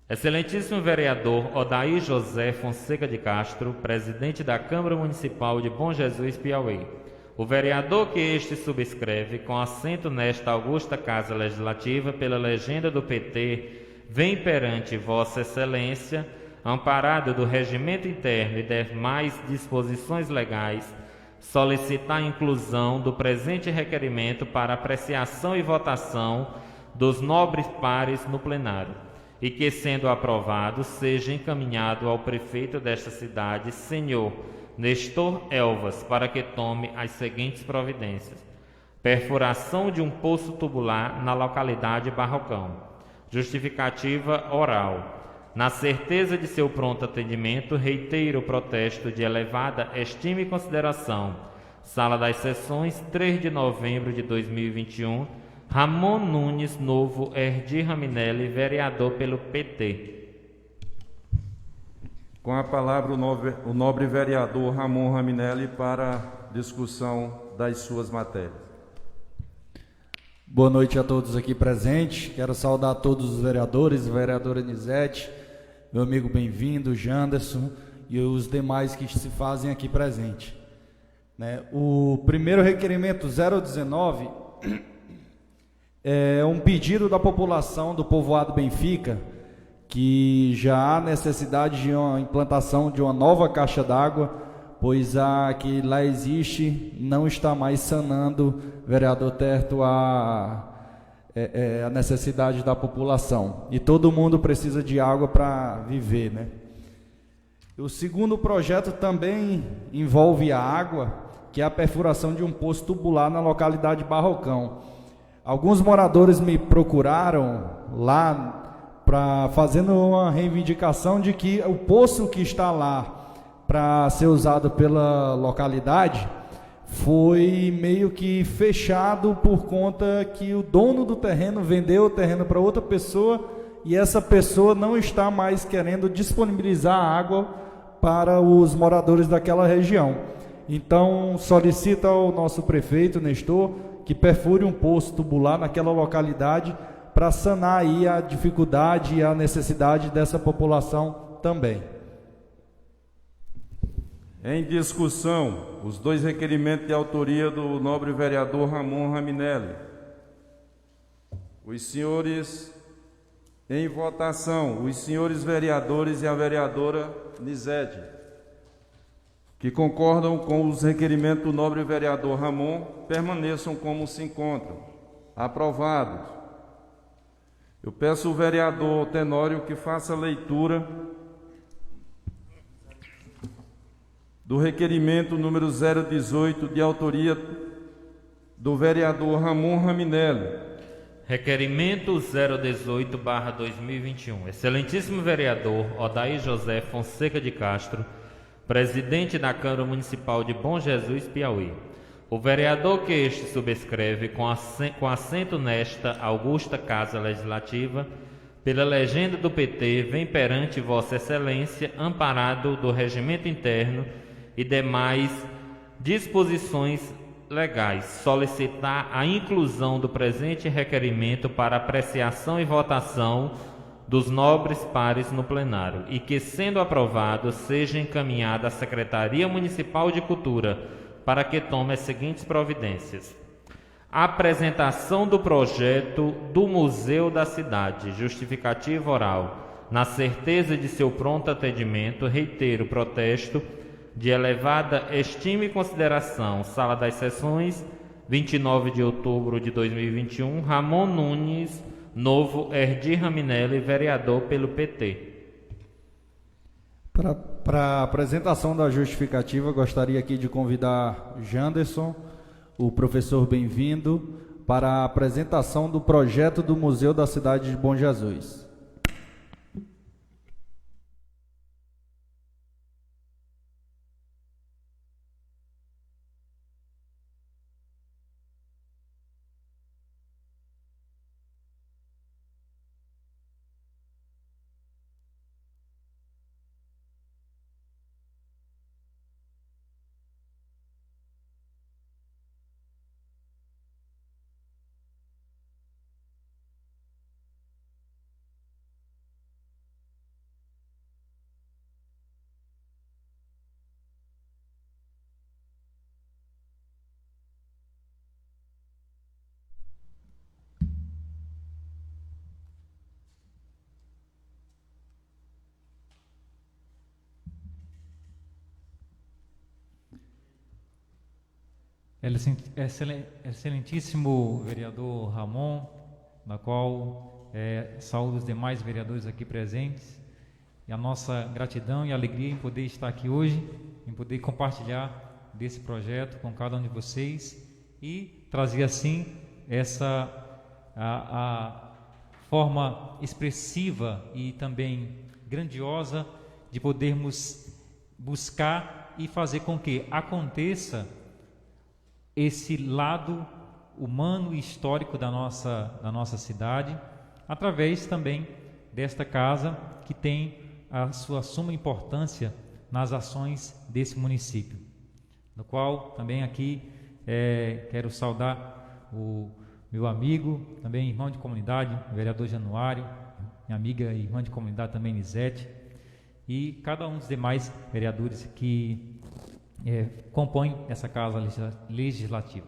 Excelentíssimo vereador Odair José Fonseca de Castro, presidente da Câmara Municipal de Bom Jesus, Piauí. O vereador que este subscreve, com assento nesta augusta Casa Legislativa pela legenda do PT, vem perante Vossa Excelência, amparado do regimento interno e demais disposições legais, solicitar a inclusão do presente requerimento para apreciação e votação dos nobres pares no plenário, e que, sendo aprovado, seja encaminhado ao prefeito desta cidade, senhor Nestor Elvas, para que tome as seguintes providências: perfuração de um poço tubular na localidade Barrocão, justificativa oral. Na certeza de seu pronto atendimento, reitero o protesto de elevada estima e consideração. Sala das Sessões, 3 de novembro de 2021, Ramon Nunes Novo Erdir Raminelli, vereador pelo PT. Com a palavra o nobre vereador Ramon Raminelli para discussão das suas matérias. Boa noite a todos aqui presentes. Quero saudar todos os vereadores, vereadora Nizete, meu amigo bem-vindo, Janderson, e os demais que se fazem aqui presente. O primeiro requerimento 019 é um pedido da população do povoado Benfica, que já há necessidade de uma implantação de uma nova caixa d'água, pois a que lá existe não está mais sanando, vereador Terto, a necessidade da população, e todo mundo precisa de água para viver, né? O segundo projeto também envolve a água, que é a perfuração de um poço tubular na localidade Barrocão. Alguns moradores me procuraram lá fazendo uma reivindicação de que o poço que está lá para ser usado pela localidade foi meio que fechado por conta que o dono do terreno vendeu o terreno para outra pessoa, e essa pessoa não está mais querendo disponibilizar água para os moradores daquela região. Então solicita ao nosso prefeito Nestor que perfure um poço tubular naquela localidade para sanar aí a dificuldade e a necessidade dessa população também. Em discussão, os dois requerimentos de autoria do nobre vereador Ramon Raminelli. Os senhores Em votação, os senhores vereadores e a vereadora Nizete, que concordam com os requerimentos do nobre vereador Ramon, permaneçam como se encontram. Aprovados. Eu peço ao vereador Tenório que faça a leitura do requerimento número 018, de autoria do vereador Ramon Raminelli. Requerimento 018/2021. Excelentíssimo vereador Odair José Fonseca de Castro, presidente da Câmara Municipal de Bom Jesus, Piauí. O vereador que este subscreve com assento nesta augusta Casa Legislativa, pela legenda do PT, vem perante Vossa Excelência, amparado do regimento interno e demais disposições legais, solicitar a inclusão do presente requerimento para apreciação e votação dos nobres pares no plenário, e que, sendo aprovado, seja encaminhado à Secretaria Municipal de Cultura para que tome as seguintes providências: apresentação do projeto do Museu da Cidade, justificativa oral. Na certeza de seu pronto atendimento, reitero o protesto de elevada estima e consideração. Sala das Sessões, 29 de outubro de 2021, Ramon Nunes Novo Erdir Raminelli, vereador pelo PT. Para a apresentação da justificativa, gostaria aqui de convidar Janderson, o professor Bem-vindo, para a apresentação do projeto do Museu da Cidade de Bom Jesus. Excelentíssimo vereador Ramon, na qual saúdo os demais vereadores aqui presentes, e a nossa gratidão e alegria em poder estar aqui hoje, em poder compartilhar desse projeto com cada um de vocês e trazer assim a forma expressiva e também grandiosa de podermos buscar e fazer com que aconteça esse lado humano e histórico da nossa cidade, através também desta casa que tem a sua suma importância nas ações desse município, no qual também aqui quero saudar o meu amigo, também irmão de comunidade, o vereador Januário, minha amiga e irmã de comunidade também, Nizete, e cada um dos demais vereadores que compõem essa casa legislativa.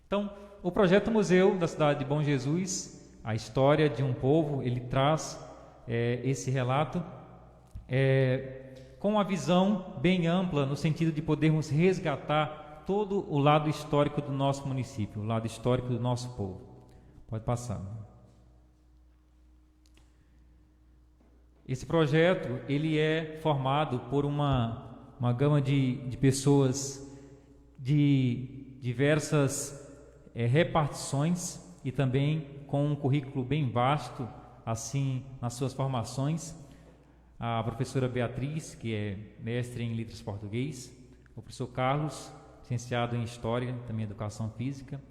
Então, o projeto Museu da Cidade de Bom Jesus, a história de um povo, ele traz esse relato com uma visão bem ampla, no sentido de podermos resgatar todo o lado histórico do nosso município, o lado histórico do nosso povo. Pode passar. Esse projeto, ele é formado por uma gama de pessoas de diversas repartições e também com um currículo bem vasto, assim, nas suas formações. A professora Beatriz, que é mestre em letras português, o professor Carlos, licenciado em História, também Educação Física,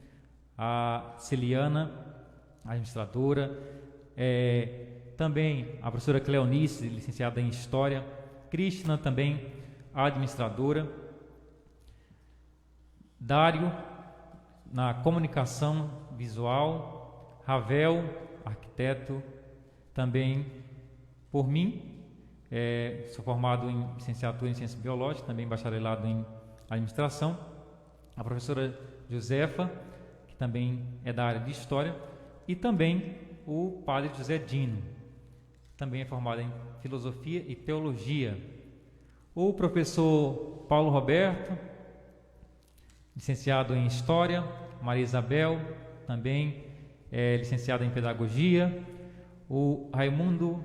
a Celiana, administradora, também a professora Cleonice, licenciada em História, Cristina, também administradora, Dário, na comunicação visual, Ravel, arquiteto, também por mim, sou formado em licenciatura em Ciências Biológicas, também bacharelado em Administração, a professora Josefa, que também é da área de História, e também o padre José Dino, também é formado em Filosofia e Teologia. O professor Paulo Roberto, licenciado em História. Maria Isabel, também é licenciada em Pedagogia. O Raimundo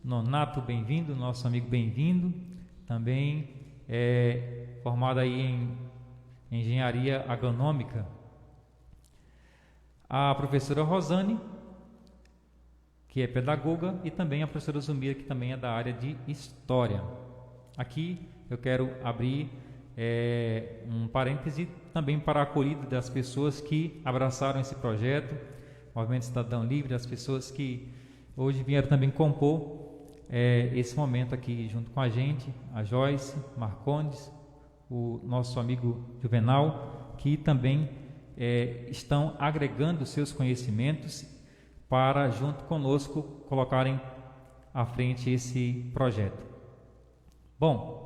Nonato, bem-vindo, nosso amigo bem-vindo, também é formado aí em Engenharia Agronômica. A professora Rosane, que é pedagoga, e também a professora Zumira, que também é da área de História. Aqui eu quero abrir um parêntese também para a acolhida das pessoas que abraçaram esse projeto, Movimento Cidadão Livre, as pessoas que hoje vieram também compor esse momento aqui junto com a gente, a Joyce Marcondes, o nosso amigo Juvenal, que também estão agregando seus conhecimentos para, junto conosco, colocarem à frente esse projeto. Bom,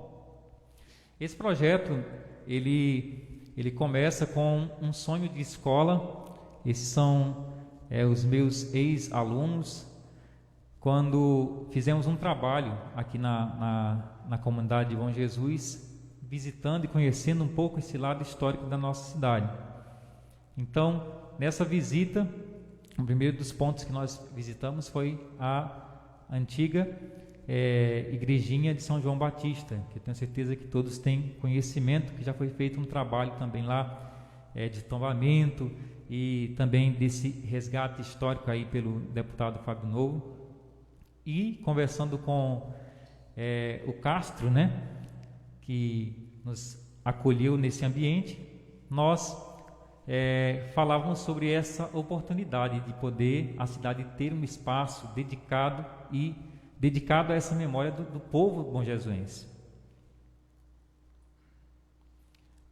esse projeto, ele começa com um sonho de escola. Esses são os meus ex-alunos, quando fizemos um trabalho aqui na comunidade de Bom Jesus, visitando e conhecendo um pouco esse lado histórico da nossa cidade. Então, nessa visita, o primeiro dos pontos que nós visitamos foi a antiga igrejinha de São João Batista, que eu tenho certeza que todos têm conhecimento, que já foi feito um trabalho também lá de tombamento e também desse resgate histórico aí pelo deputado Fábio Novo. E conversando com o Castro, né, que nos acolheu nesse ambiente, nós falávamos sobre essa oportunidade de poder a cidade ter um espaço dedicado a essa memória do povo bonjesuense.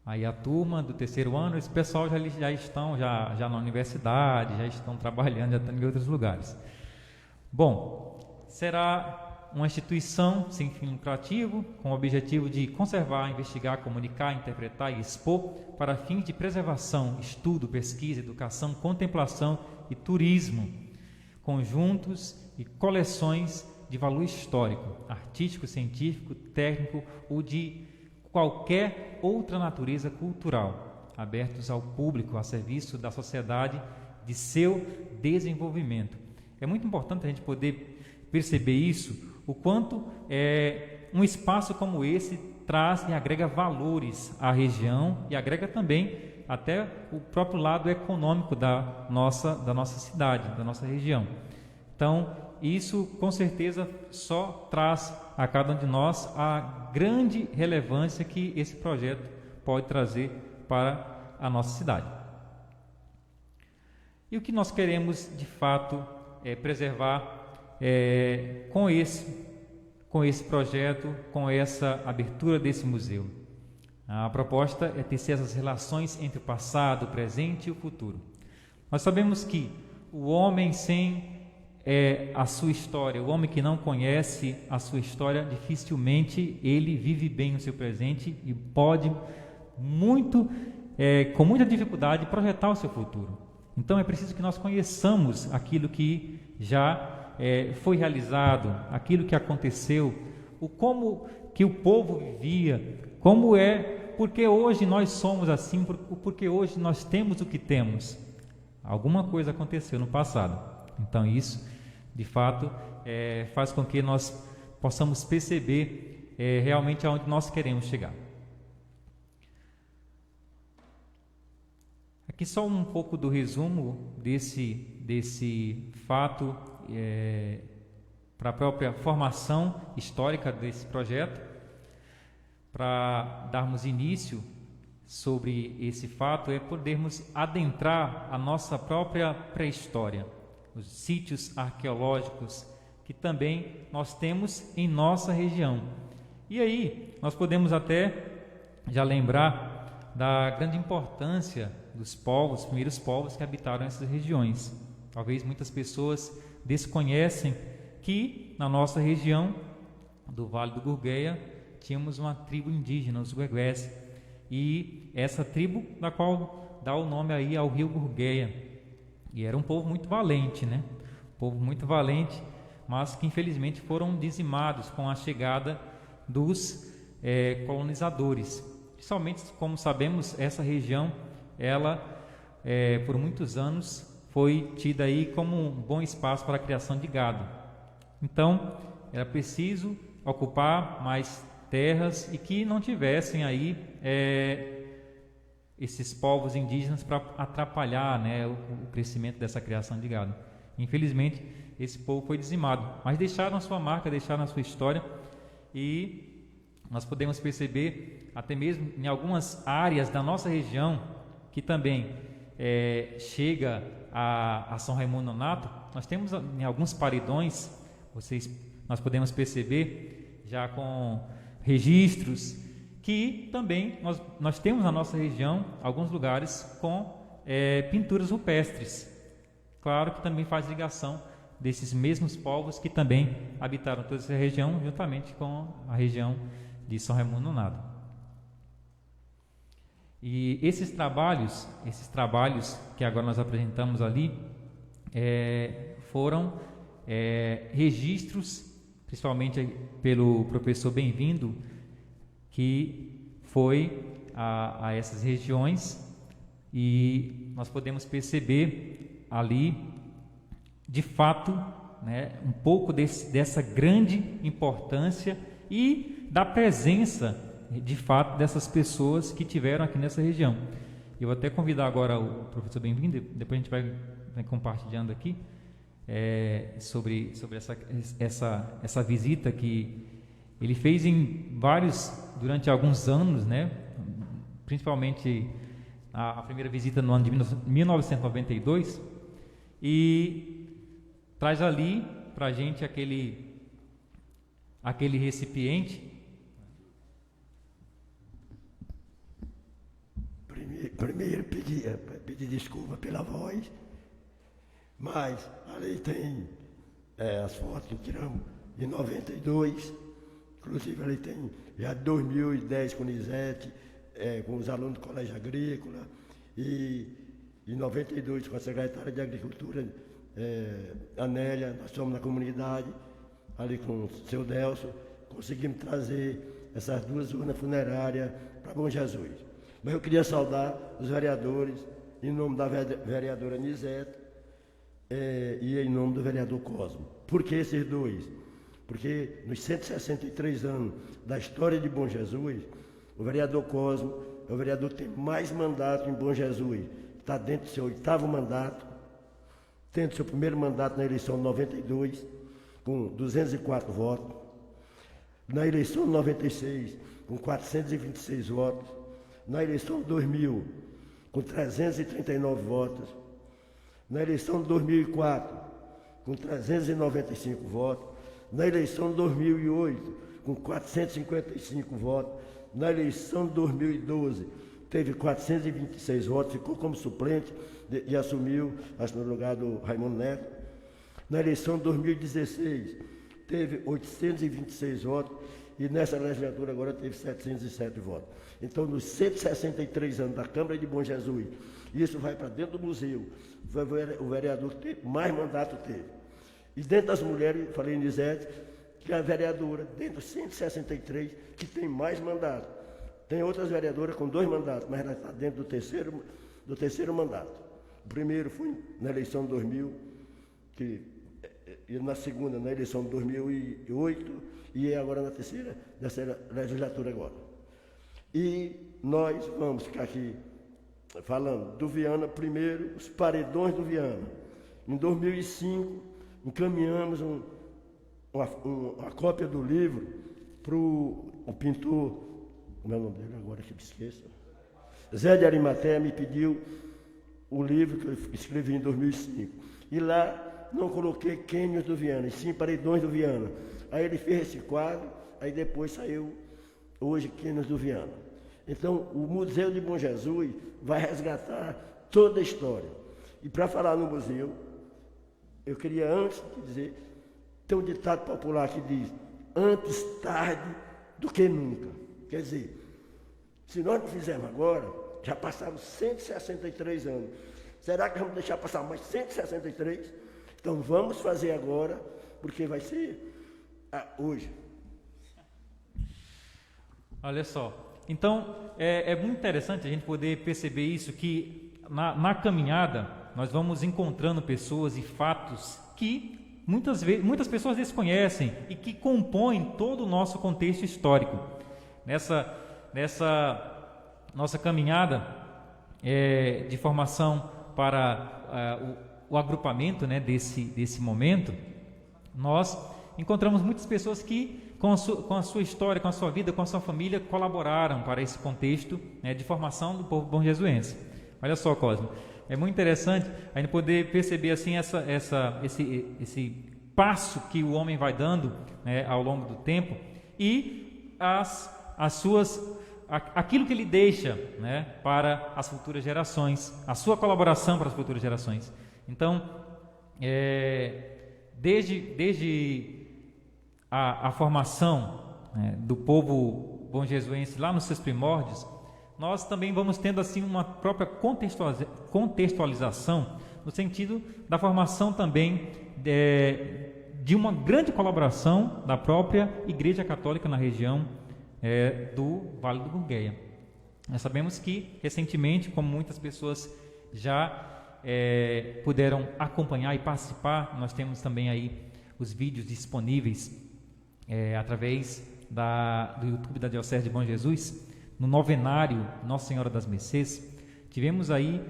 Aí a turma do terceiro ano, esse pessoal já estão já na universidade, já estão trabalhando, já estão em outros lugares. Bom, será uma instituição sem fim lucrativo, com o objetivo de conservar, investigar, comunicar, interpretar e expor para fins de preservação, estudo, pesquisa, educação, contemplação e turismo, conjuntos e coleções de valor histórico, artístico, científico, técnico ou de qualquer outra natureza cultural, abertos ao público, a serviço da sociedade, de seu desenvolvimento. É muito importante a gente poder perceber isso, o quanto um espaço como esse traz e agrega valores à região e agrega também até o próprio lado econômico da nossa cidade, da nossa região. Então, isso com certeza só traz a cada um de nós a grande relevância que esse projeto pode trazer para a nossa cidade. E o que nós queremos de fato preservar com esse projeto, com essa abertura desse museu. A proposta é tecer essas relações entre o passado, o presente e o futuro. Nós sabemos que o homem sem a sua história, o homem que não conhece a sua história, dificilmente ele vive bem o seu presente e pode com muita dificuldade projetar o seu futuro. Então é preciso que nós conheçamos aquilo que já foi realizado, aquilo que aconteceu, como que o povo vivia, porque hoje nós somos assim, porque hoje nós temos o que temos. Alguma coisa aconteceu no passado. Então isso, de fato, faz com que nós possamos perceber realmente aonde nós queremos chegar. Aqui só um pouco do resumo desse fato para a própria formação histórica desse projeto, para darmos início sobre esse fato, podermos adentrar a nossa própria pré-história, os sítios arqueológicos que também nós temos em nossa região. E aí nós podemos até já lembrar da grande importância dos povos, os primeiros povos que habitaram essas regiões. Talvez muitas pessoas desconhecem que na nossa região do Vale do Gurgueia tínhamos uma tribo indígena, os Guegués, e essa tribo da qual dá o nome aí ao rio Gurgueia, e era um povo muito valente, né? povo muito valente, mas que infelizmente foram dizimados com a chegada dos colonizadores. Principalmente, como sabemos, essa região, ela por muitos anos foi tida aí como um bom espaço para a criação de gado. Então, era preciso ocupar mais terras e que não tivessem aí esses povos indígenas para atrapalhar, né, o crescimento dessa criação de gado. Infelizmente, esse povo foi dizimado, mas deixaram a sua marca, deixaram a sua história, e nós podemos perceber, até mesmo em algumas áreas da nossa região, que também chega a São Raimundo Nonato. Nós temos em alguns paredões, nós podemos perceber já com registros, que também nós temos na nossa região alguns lugares com pinturas rupestres. Claro que também faz ligação desses mesmos povos que também habitaram toda essa região, juntamente com a região de São Raimundo Nonato. E esses trabalhos que agora nós apresentamos ali, foram registros, principalmente pelo professor Bem-vindo, que foi a essas regiões, e nós podemos perceber ali, de fato, né, um pouco dessa grande importância e da presença, de fato, dessas pessoas que tiveram aqui nessa região. Eu vou até convidar agora o professor Bem-vindo, depois a gente vai compartilhando aqui sobre essa visita que ele fez durante alguns anos, né? Principalmente a primeira visita no ano de 1992, e traz ali para a gente aquele recipiente. Primeiro pedir desculpa pela voz, mas ali tem as fotos que tiramos de 92, inclusive ali tem já 2010 com o Nizete, com os alunos do Colégio Agrícola, e em 92 com a secretária de Agricultura, Anélia. Nós fomos na comunidade, ali com o seu Delso, conseguimos trazer essas duas urnas funerárias para Bom Jesus. Mas eu queria saudar os vereadores, em nome da vereadora Nizete e em nome do vereador Cosmo. Por que esses dois? Porque nos 163 anos da história de Bom Jesus, o vereador Cosmo é o vereador que tem mais mandato em Bom Jesus. Está dentro do seu 8º mandato, tendo seu primeiro mandato na eleição de 92, com 204 votos. Na eleição de 96, com 426 votos. Na eleição de 2000, com 339 votos. Na eleição de 2004, com 395 votos. Na eleição de 2008, com 455 votos. Na eleição de 2012, teve 426 votos, ficou como suplente e assumiu, acho, no lugar do Raimundo Neto. Na eleição de 2016, teve 826 votos, e nessa legislatura agora teve 707 votos. Então, nos 163 anos da Câmara de Bom Jesus, isso vai para dentro do museu, foi o vereador que mais mandato teve. E dentro das mulheres, falei em Nizete, que é a vereadora, dentro dos 163, que tem mais mandato. Tem outras vereadoras com 2 mandatos, mas ela está dentro do terceiro mandato. O primeiro foi na eleição de 2000, e na segunda, na eleição de 2008, e agora na terceira, dessa legislatura agora. E nós vamos ficar aqui falando do Viana primeiro, os paredões do Viana. Em 2005, encaminhamos uma cópia do livro para o pintor, como é o nome dele agora que eu esqueço, Zé de Arimatea me pediu o livro que eu escrevi em 2005. E lá não coloquei cânions do Viana, e sim paredões do Viana. Aí ele fez esse quadro, aí depois saiu hoje cânions do Viana. Então, o Museu de Bom Jesus vai resgatar toda a história. E para falar no museu, eu queria antes de dizer, tem um ditado popular que diz, antes tarde do que nunca. Quer dizer, se nós não fizermos agora, já passaram 163 anos. Será que vamos deixar passar mais 163? Então vamos fazer agora, porque vai ser hoje. Olha só. Então, é muito interessante a gente poder perceber isso, que na caminhada nós vamos encontrando pessoas e fatos que muitas pessoas desconhecem e que compõem todo o nosso contexto histórico. Nessa nossa caminhada de formação para o agrupamento, né, desse momento, nós encontramos muitas pessoas que com a sua história, com a sua vida, com a sua família, colaboraram para esse contexto, né, de formação do povo bonjesuense. Olha só, Cosmo, é muito interessante a gente poder perceber assim esse passo que o homem vai dando, né, ao longo do tempo, e aquilo que ele deixa, né, para as futuras gerações, a sua colaboração para as futuras gerações. Então, desde a formação, né, do povo bonjesuense lá nos seus primórdios, nós também vamos tendo assim uma própria contextualização no sentido da formação também de uma grande colaboração da própria Igreja Católica na região do Vale do Gurgueia. Nós sabemos que recentemente, como muitas pessoas já puderam acompanhar e participar, nós temos também aí os vídeos disponíveis através do YouTube da Diocese de Bom Jesus, no novenário Nossa Senhora das Mercês. Tivemos aí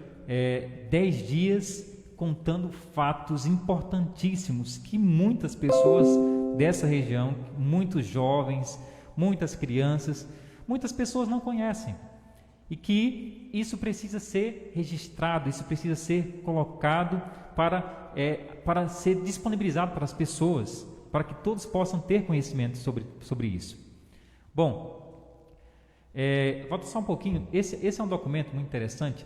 10 dias contando fatos importantíssimos que muitas pessoas dessa região, muitos jovens, muitas crianças, muitas pessoas não conhecem, e que isso precisa ser registrado, isso precisa ser colocado para ser disponibilizado para as pessoas, para que todos possam ter conhecimento sobre isso. Bom, volta só um pouquinho. Esse é um documento muito interessante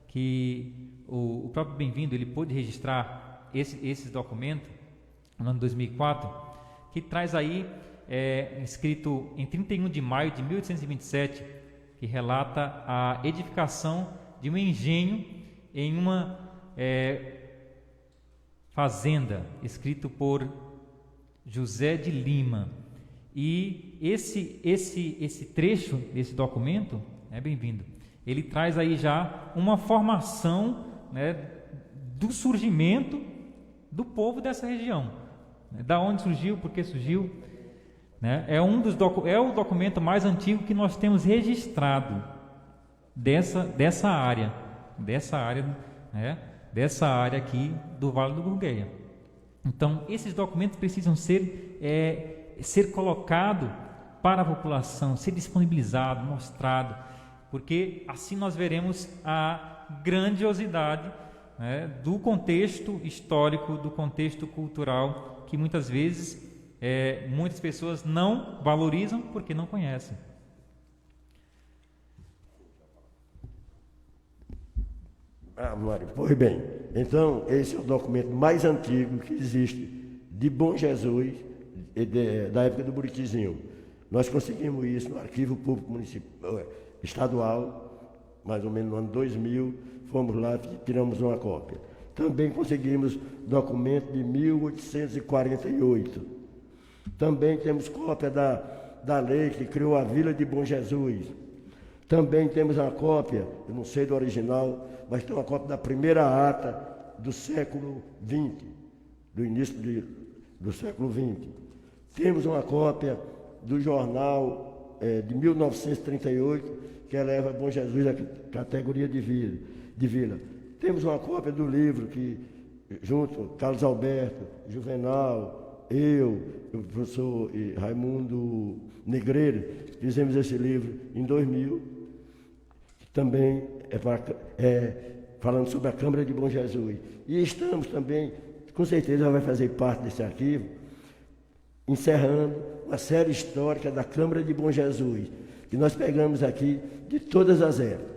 que o próprio Bem-vindo ele pôde registrar esse documento no ano 2004, que traz aí escrito em 31 de maio de 1827, que relata a edificação de um engenho em uma fazenda, escrito por José de Lima. E esse trecho desse documento, bem-vindo, ele traz aí já uma formação, né, do surgimento do povo dessa região, né, da onde surgiu, por que surgiu, né, é o documento mais antigo que nós temos registrado dessa área, né, dessa área aqui do Vale do Gurgueia. Então, esses documentos precisam ser colocado para a população, ser disponibilizado, mostrado, porque assim nós veremos a grandiosidade, né, do contexto histórico, do contexto cultural, que muitas vezes muitas pessoas não valorizam porque não conhecem. Mário, pois bem, então esse é o documento mais antigo que existe de Bom Jesus, da época do Buritizinho. Nós conseguimos isso no Arquivo Público Municipal, estadual, mais ou menos no ano 2000, fomos lá e tiramos uma cópia. Também conseguimos documento de 1848. Também temos cópia da lei que criou a Vila de Bom Jesus. Também temos a cópia, eu não sei do original, mas tem uma cópia da primeira ata do século XX, do início do século XX. Temos uma cópia do jornal de 1938, que eleva Bom Jesus à categoria de vila. Temos uma cópia do livro que, junto, Carlos Alberto, Juvenal, o professor Raimundo Negreira, fizemos esse livro em 2000, que também falando sobre a Câmara de Bom Jesus. E estamos também, com certeza vai fazer parte desse arquivo, encerrando uma série histórica da Câmara de Bom Jesus, que nós pegamos aqui de todas as épocas,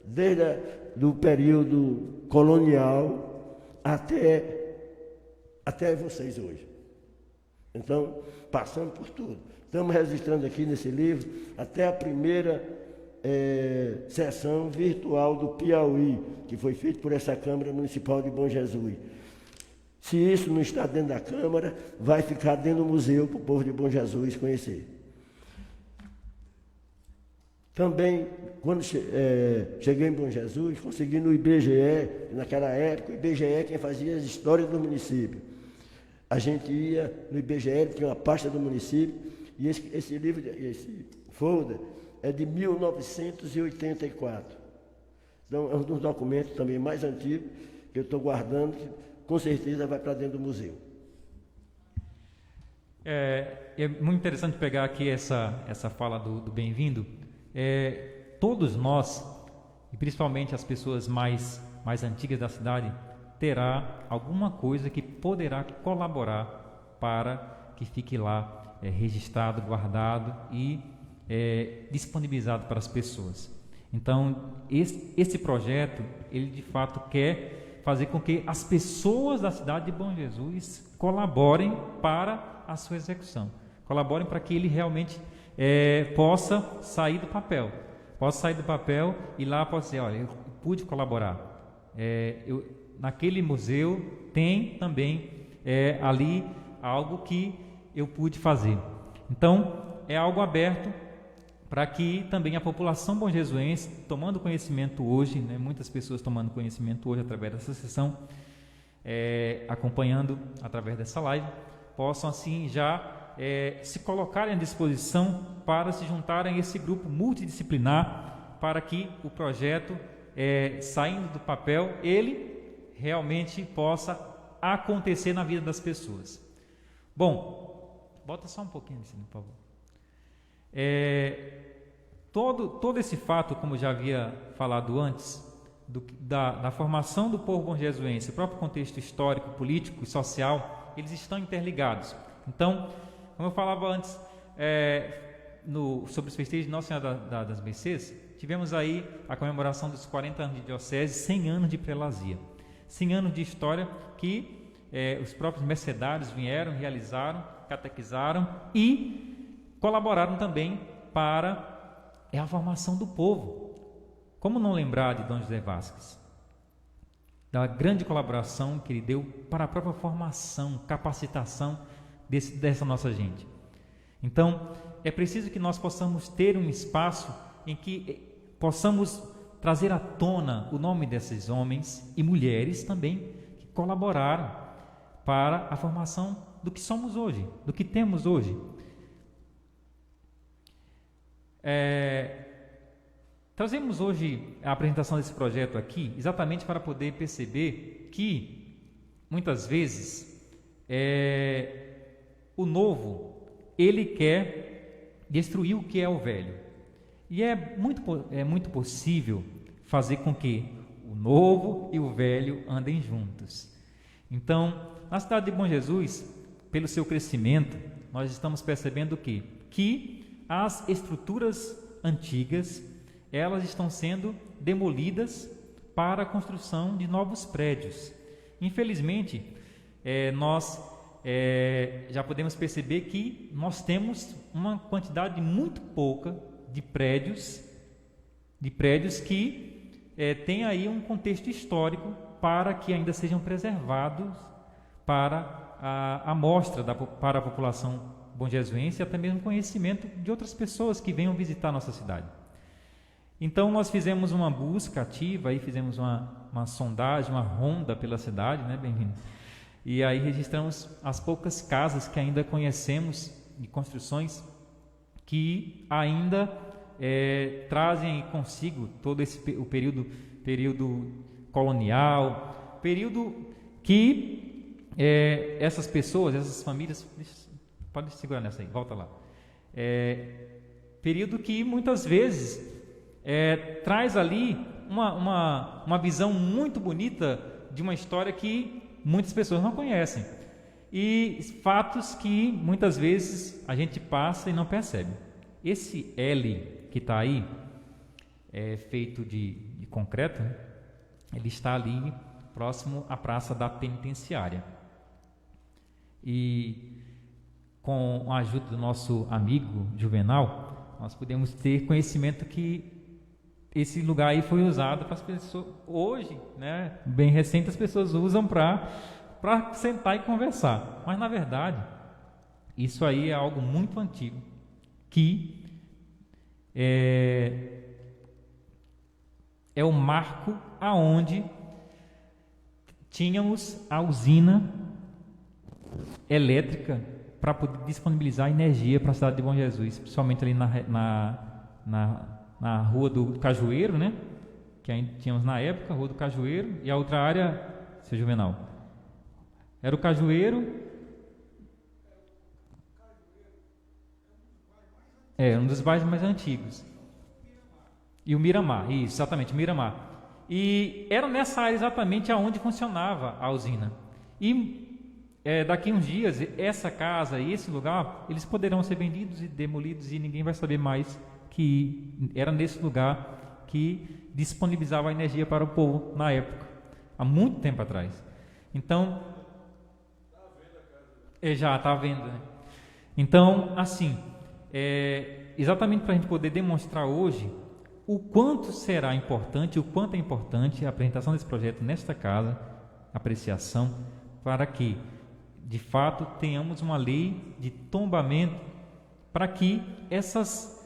desde do período colonial até vocês hoje. Então, passando por tudo. Estamos registrando aqui nesse livro até a primeira sessão virtual do Piauí, que foi feita por essa Câmara Municipal de Bom Jesus. Se isso não está dentro da Câmara, vai ficar dentro do museu para o povo de Bom Jesus conhecer. Também, quando cheguei em Bom Jesus, consegui no IBGE, naquela época, o IBGE quem fazia as histórias do município. A gente ia no IBGE, tinha uma pasta do município, e esse livro, esse folder, é de 1984. Então, é um dos documentos também mais antigos que eu estou guardando, que com certeza vai para dentro do museu. É muito interessante pegar aqui essa fala do Bem-vindo. Todos nós, e principalmente as pessoas mais antigas da cidade, terá alguma coisa que poderá colaborar para que fique lá registrado, guardado e disponibilizado para as pessoas. Então, esse projeto, ele de fato quer fazer com que as pessoas da cidade de Bom Jesus colaborem para a sua execução, colaborem para que ele realmente possa sair do papel, e lá possa dizer, olha, eu pude colaborar, naquele museu tem também ali algo que eu pude fazer. Então, é algo aberto para que também a população bonjesuense, tomando conhecimento hoje, né, muitas pessoas tomando conhecimento hoje através dessa sessão, acompanhando através dessa live, possam assim já se colocarem à disposição para se juntarem a esse grupo multidisciplinar, para que o projeto, saindo do papel, ele realmente possa acontecer na vida das pessoas. Bom, bota só um pouquinho assim, por favor. Todo esse fato, como já havia falado antes, da formação do povo bonjesuense, o próprio contexto histórico, político e social, eles estão interligados. Então, como eu falava antes, sobre os festejos de Nossa Senhora das Mercês, tivemos aí a comemoração dos 40 anos de diocese, 100 anos de prelazia, 100 anos de história que os próprios mercedários vieram, realizaram, catequizaram e colaboraram também para a formação do povo. Como não lembrar de Dom José Vasquez? Da grande colaboração que ele deu para a própria formação, capacitação dessa nossa gente. Então, é preciso que nós possamos ter um espaço em que possamos trazer à tona o nome desses homens e mulheres também que colaboraram para a formação do que somos hoje, do que temos hoje. Trazemos hoje a apresentação desse projeto aqui exatamente para poder perceber que muitas vezes o novo, ele quer destruir o que é o velho, e é muito possível fazer com que o novo e o velho andem juntos. Então, na cidade de Bom Jesus, pelo seu crescimento, nós estamos percebendo que as estruturas antigas, elas estão sendo demolidas para a construção de novos prédios. Infelizmente, nós já podemos perceber que nós temos uma quantidade muito pouca de prédios que têm aí um contexto histórico para que ainda sejam preservados para a mostra para a população bonjesuense e até mesmo conhecimento de outras pessoas que venham visitar a nossa cidade. Então nós fizemos uma busca ativa, aí fizemos uma sondagem, uma ronda pela cidade, né, Bem-vindo? E aí registramos as poucas casas que ainda conhecemos de construções que ainda trazem consigo todo o período colonial, período que essas pessoas, essas famílias, pode segurar nessa aí, volta lá, período que muitas vezes traz ali uma visão muito bonita de uma história que muitas pessoas não conhecem, e fatos que muitas vezes a gente passa e não percebe. Esse L que está aí, feito de concreto, né? Ele está ali próximo à Praça da Penitenciária, e com a ajuda do nosso amigo Juvenal, nós podemos ter conhecimento que esse lugar aí foi usado para as pessoas, hoje, né, bem recente, as pessoas usam para para sentar e conversar. Mas na verdade, isso aí é algo muito antigo, que é o marco aonde tínhamos a usina elétrica para poder disponibilizar energia para a cidade de Bom Jesus, principalmente ali na rua do Cajueiro, né? Que ainda tínhamos na época, Rua do Cajueiro, e a outra área, seu Juvenal, era o Cajueiro, um dos bairros mais antigos, e o Miramar, isso, exatamente, Miramar, e era nessa área exatamente aonde funcionava a usina, e daqui uns dias, essa casa e esse lugar, eles poderão ser vendidos e demolidos, e ninguém vai saber mais que era nesse lugar que disponibilizava a energia para o povo na época, há muito tempo atrás. Então, já está vendo, né? Então, assim, exatamente para a gente poder demonstrar hoje o quanto será importante, o quanto é importante a apresentação desse projeto nesta casa, apreciação, para que, de fato, tenhamos uma lei de tombamento, para que esses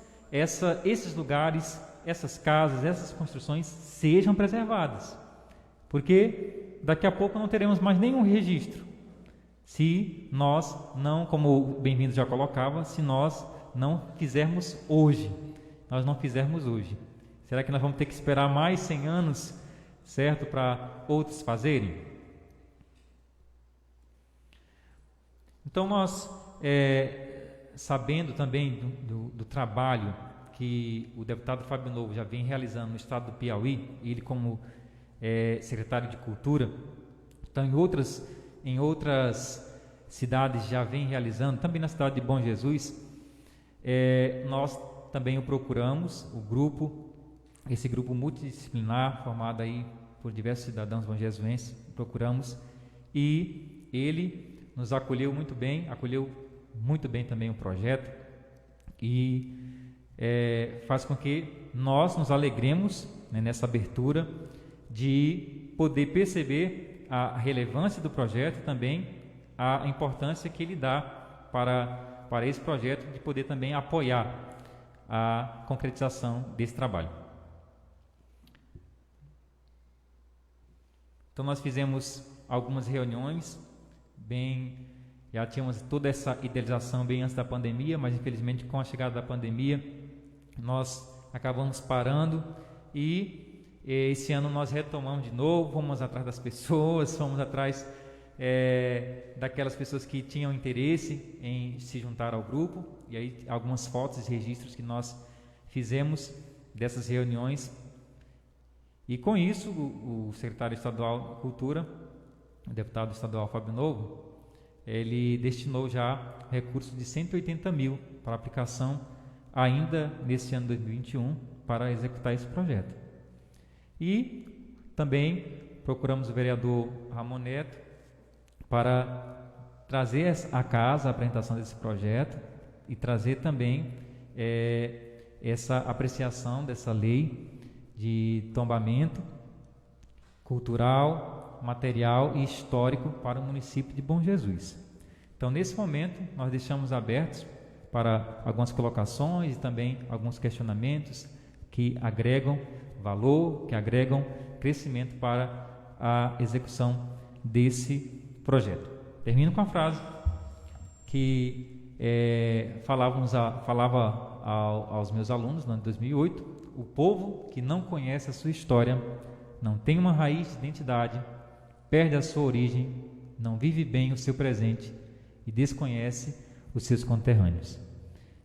lugares, essas casas, essas construções sejam preservadas, porque daqui a pouco não teremos mais nenhum registro, se nós não, como o Bem-vindo já colocava, se nós não fizermos hoje. Será que nós vamos ter que esperar mais 100 anos, certo, para outros fazerem? Então nós, sabendo também do trabalho que o deputado Fábio Novo já vem realizando no estado do Piauí, ele como secretário de Cultura, então em outras cidades já vem realizando, também na cidade de Bom Jesus, nós também o procuramos, esse grupo multidisciplinar, formado aí por diversos cidadãos bonjesuenses, procuramos, e ele nos acolheu muito bem também o projeto, e faz com que nós nos alegremos, né, nessa abertura, de poder perceber a relevância do projeto e também a importância que ele dá para esse projeto, de poder também apoiar a concretização desse trabalho. Então nós fizemos algumas reuniões, já tínhamos toda essa idealização bem antes da pandemia, mas infelizmente com a chegada da pandemia nós acabamos parando, e esse ano nós retomamos de novo, fomos atrás das pessoas, fomos atrás daquelas pessoas que tinham interesse em se juntar ao grupo, e aí algumas fotos e registros que nós fizemos dessas reuniões, e com isso o secretário estadual de Cultura, o deputado estadual Fábio Novo, ele destinou já recursos de 180 mil para aplicação ainda nesse ano 2021 para executar esse projeto. E também procuramos o vereador Ramon Neto para trazer à casa a apresentação desse projeto e trazer também essa apreciação dessa lei de tombamento cultural, material e histórico para o município de Bom Jesus. Então, nesse momento, nós deixamos abertos para algumas colocações e também alguns questionamentos que agregam valor, que agregam crescimento para a execução desse projeto. Termino com a frase que falava aos meus alunos no ano de 2008: o povo que não conhece a sua história, não tem uma raiz de identidade, perde a sua origem, não vive bem o seu presente e desconhece os seus conterrâneos.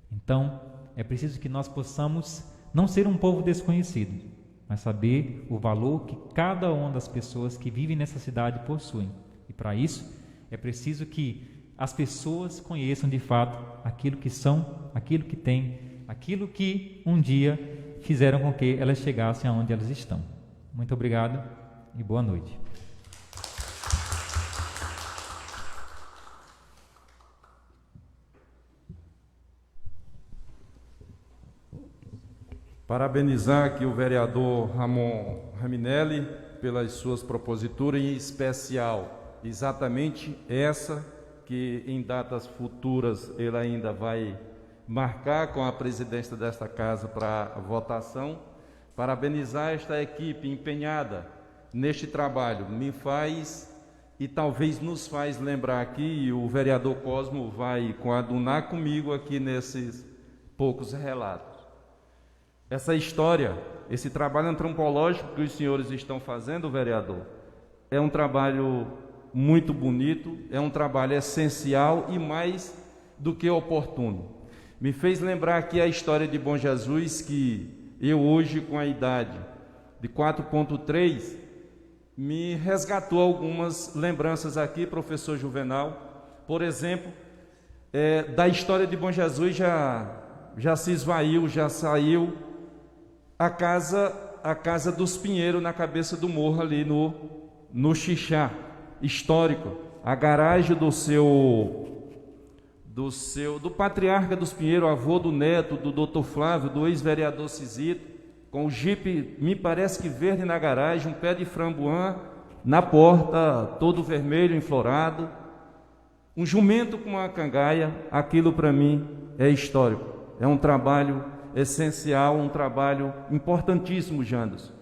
Então, é preciso que nós possamos não ser um povo desconhecido, mas saber o valor que cada uma das pessoas que vivem nessa cidade possuem. E para isso, é preciso que as pessoas conheçam de fato aquilo que são, aquilo que têm, aquilo que um dia fizeram com que elas chegassem aonde elas estão. Muito obrigado e boa noite. Parabenizar aqui o vereador Ramon Raminelli pelas suas proposituras, em especial exatamente essa que em datas futuras ele ainda vai marcar com a presidência desta casa para votação. Parabenizar esta equipe empenhada neste trabalho. Me faz e talvez nos faz lembrar aqui, e o vereador Cosmo vai coadunar comigo aqui nesses poucos relatos. Essa história, esse trabalho antropológico que os senhores estão fazendo, vereador, é um trabalho muito bonito, é um trabalho essencial e mais do que oportuno. Me fez lembrar aqui a história de Bom Jesus, que eu hoje, com a idade de 4.3, me resgatou algumas lembranças aqui, professor Juvenal. Por exemplo, da história de Bom Jesus já se esvaiu, já saiu a casa dos Pinheiros na cabeça do morro ali no Xixá histórico, a garagem do patriarca dos Pinheiros, avô do neto, do doutor Flávio, do ex-vereador Cisito, com o jipe, me parece que verde na garagem, um pé de framboã na porta, todo vermelho, enflorado, um jumento com uma cangaia. Aquilo para mim é histórico, é um trabalho essencial, um trabalho importantíssimo, Janderson.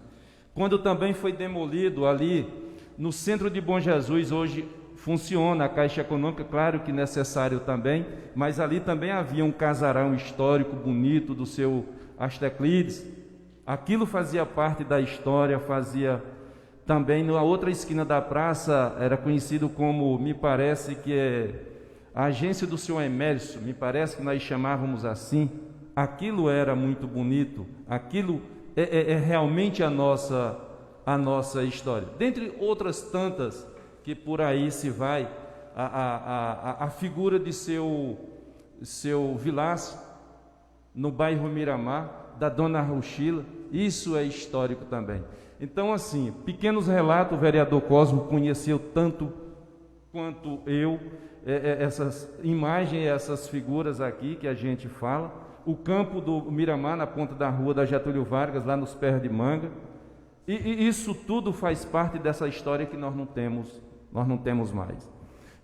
Quando também foi demolido ali no centro de Bom Jesus, hoje funciona a Caixa Econômica, claro que necessário também, mas ali também havia um casarão histórico bonito do seu Asteclides. Aquilo fazia parte da história, fazia também na outra esquina da praça, era conhecido como, me parece que é a agência do senhor Emércio, me parece que nós chamávamos assim. Aquilo era muito bonito, aquilo é realmente a nossa história. Dentre outras tantas que por aí se vai, a figura de seu Vilácio, no bairro Miramar, da dona Ruchila, isso é histórico também. Então, assim, pequenos relatos, o vereador Cosmo conheceu tanto quanto eu, essas imagens, essas figuras aqui que a gente fala, o campo do Miramar, na ponta da rua da Getúlio Vargas, lá nos pés de manga, e isso tudo faz parte dessa história que nós não temos mais.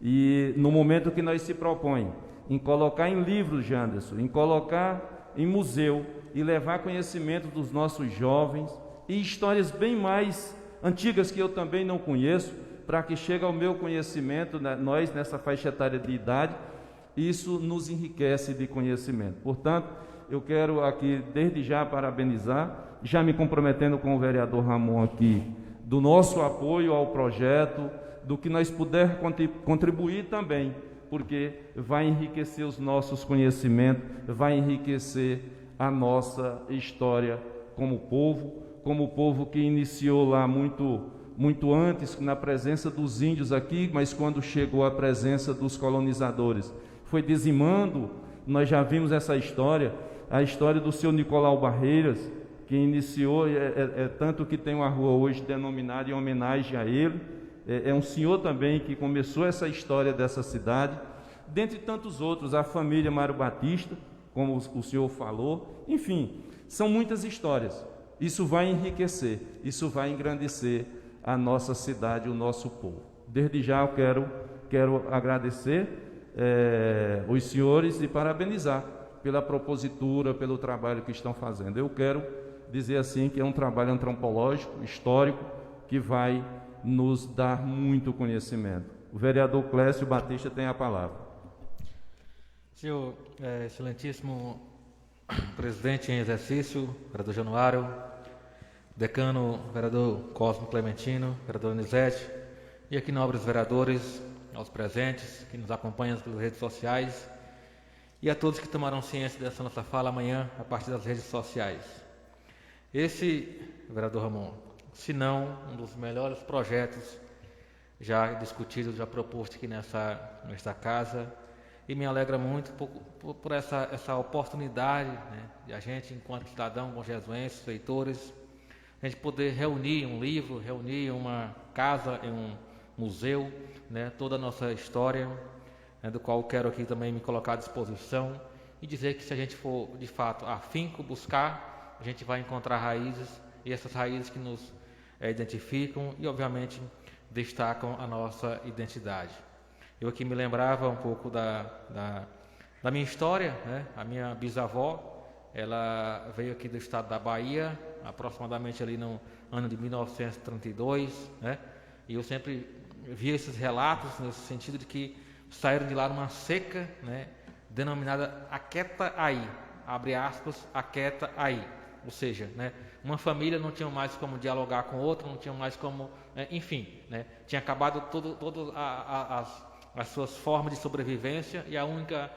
E no momento que nós se propõe em colocar em livros, Janderson, em colocar em museu e levar conhecimento dos nossos jovens e histórias bem mais antigas que eu também não conheço, para que chegue ao meu conhecimento, nós nessa faixa etária de idade, isso nos enriquece de conhecimento. Portanto, eu quero aqui desde já parabenizar, já me comprometendo com o vereador Ramon aqui, do nosso apoio ao projeto, do que nós puder contribuir também, porque vai enriquecer os nossos conhecimentos, vai enriquecer a nossa história como povo que iniciou lá muito antes, na presença dos índios aqui, mas quando chegou a presença dos colonizadores, foi dizimando. Nós já vimos essa história, a história do seu Nicolau Barreiras, que iniciou, tanto que tem uma rua hoje denominada em homenagem a ele, é um senhor também que começou essa história dessa cidade, dentre tantos outros, a família Mário Batista, como o senhor falou, enfim, são muitas histórias. Isso vai enriquecer, isso vai engrandecer a nossa cidade, o nosso povo. Desde já eu quero agradecer os senhores e parabenizar pela propositura, pelo trabalho que estão fazendo. Eu quero dizer assim que é um trabalho antropológico, histórico, que vai nos dar muito conhecimento. O vereador Clécio Batista tem a palavra. Senhor excelentíssimo presidente em exercício, vereador Januário, decano, vereador Cosmo Clementino, vereador Nizete, e aqui nobres vereadores, aos presentes, que nos acompanham pelas redes sociais, e a todos que tomarão ciência dessa nossa fala amanhã, a partir das redes sociais. Esse, vereador Ramon, se não um dos melhores projetos já discutidos, já propostos aqui nesta casa, e me alegra muito por essa oportunidade, né, de a gente, enquanto cidadão bonjesuense, feitores, a gente poder reunir um livro, reunir uma casa, em um museu, né, toda a nossa história, né, do qual quero aqui também me colocar à disposição e dizer que se a gente for, de fato, afinco buscar, a gente vai encontrar raízes, e essas raízes que nos identificam e, obviamente, destacam a nossa identidade. Eu aqui me lembrava um pouco da minha história, né? A minha bisavó, ela veio aqui do estado da Bahia, aproximadamente ali no ano de 1932, né? E eu sempre vi esses relatos nesse sentido de que saíram de lá numa seca, né? Denominada Aquieta Aí, abre aspas, Aquieta Aí. Ou seja, né? Uma família não tinha mais como dialogar com outra, não tinha mais como, enfim, né? Tinha acabado todas as suas formas de sobrevivência e a única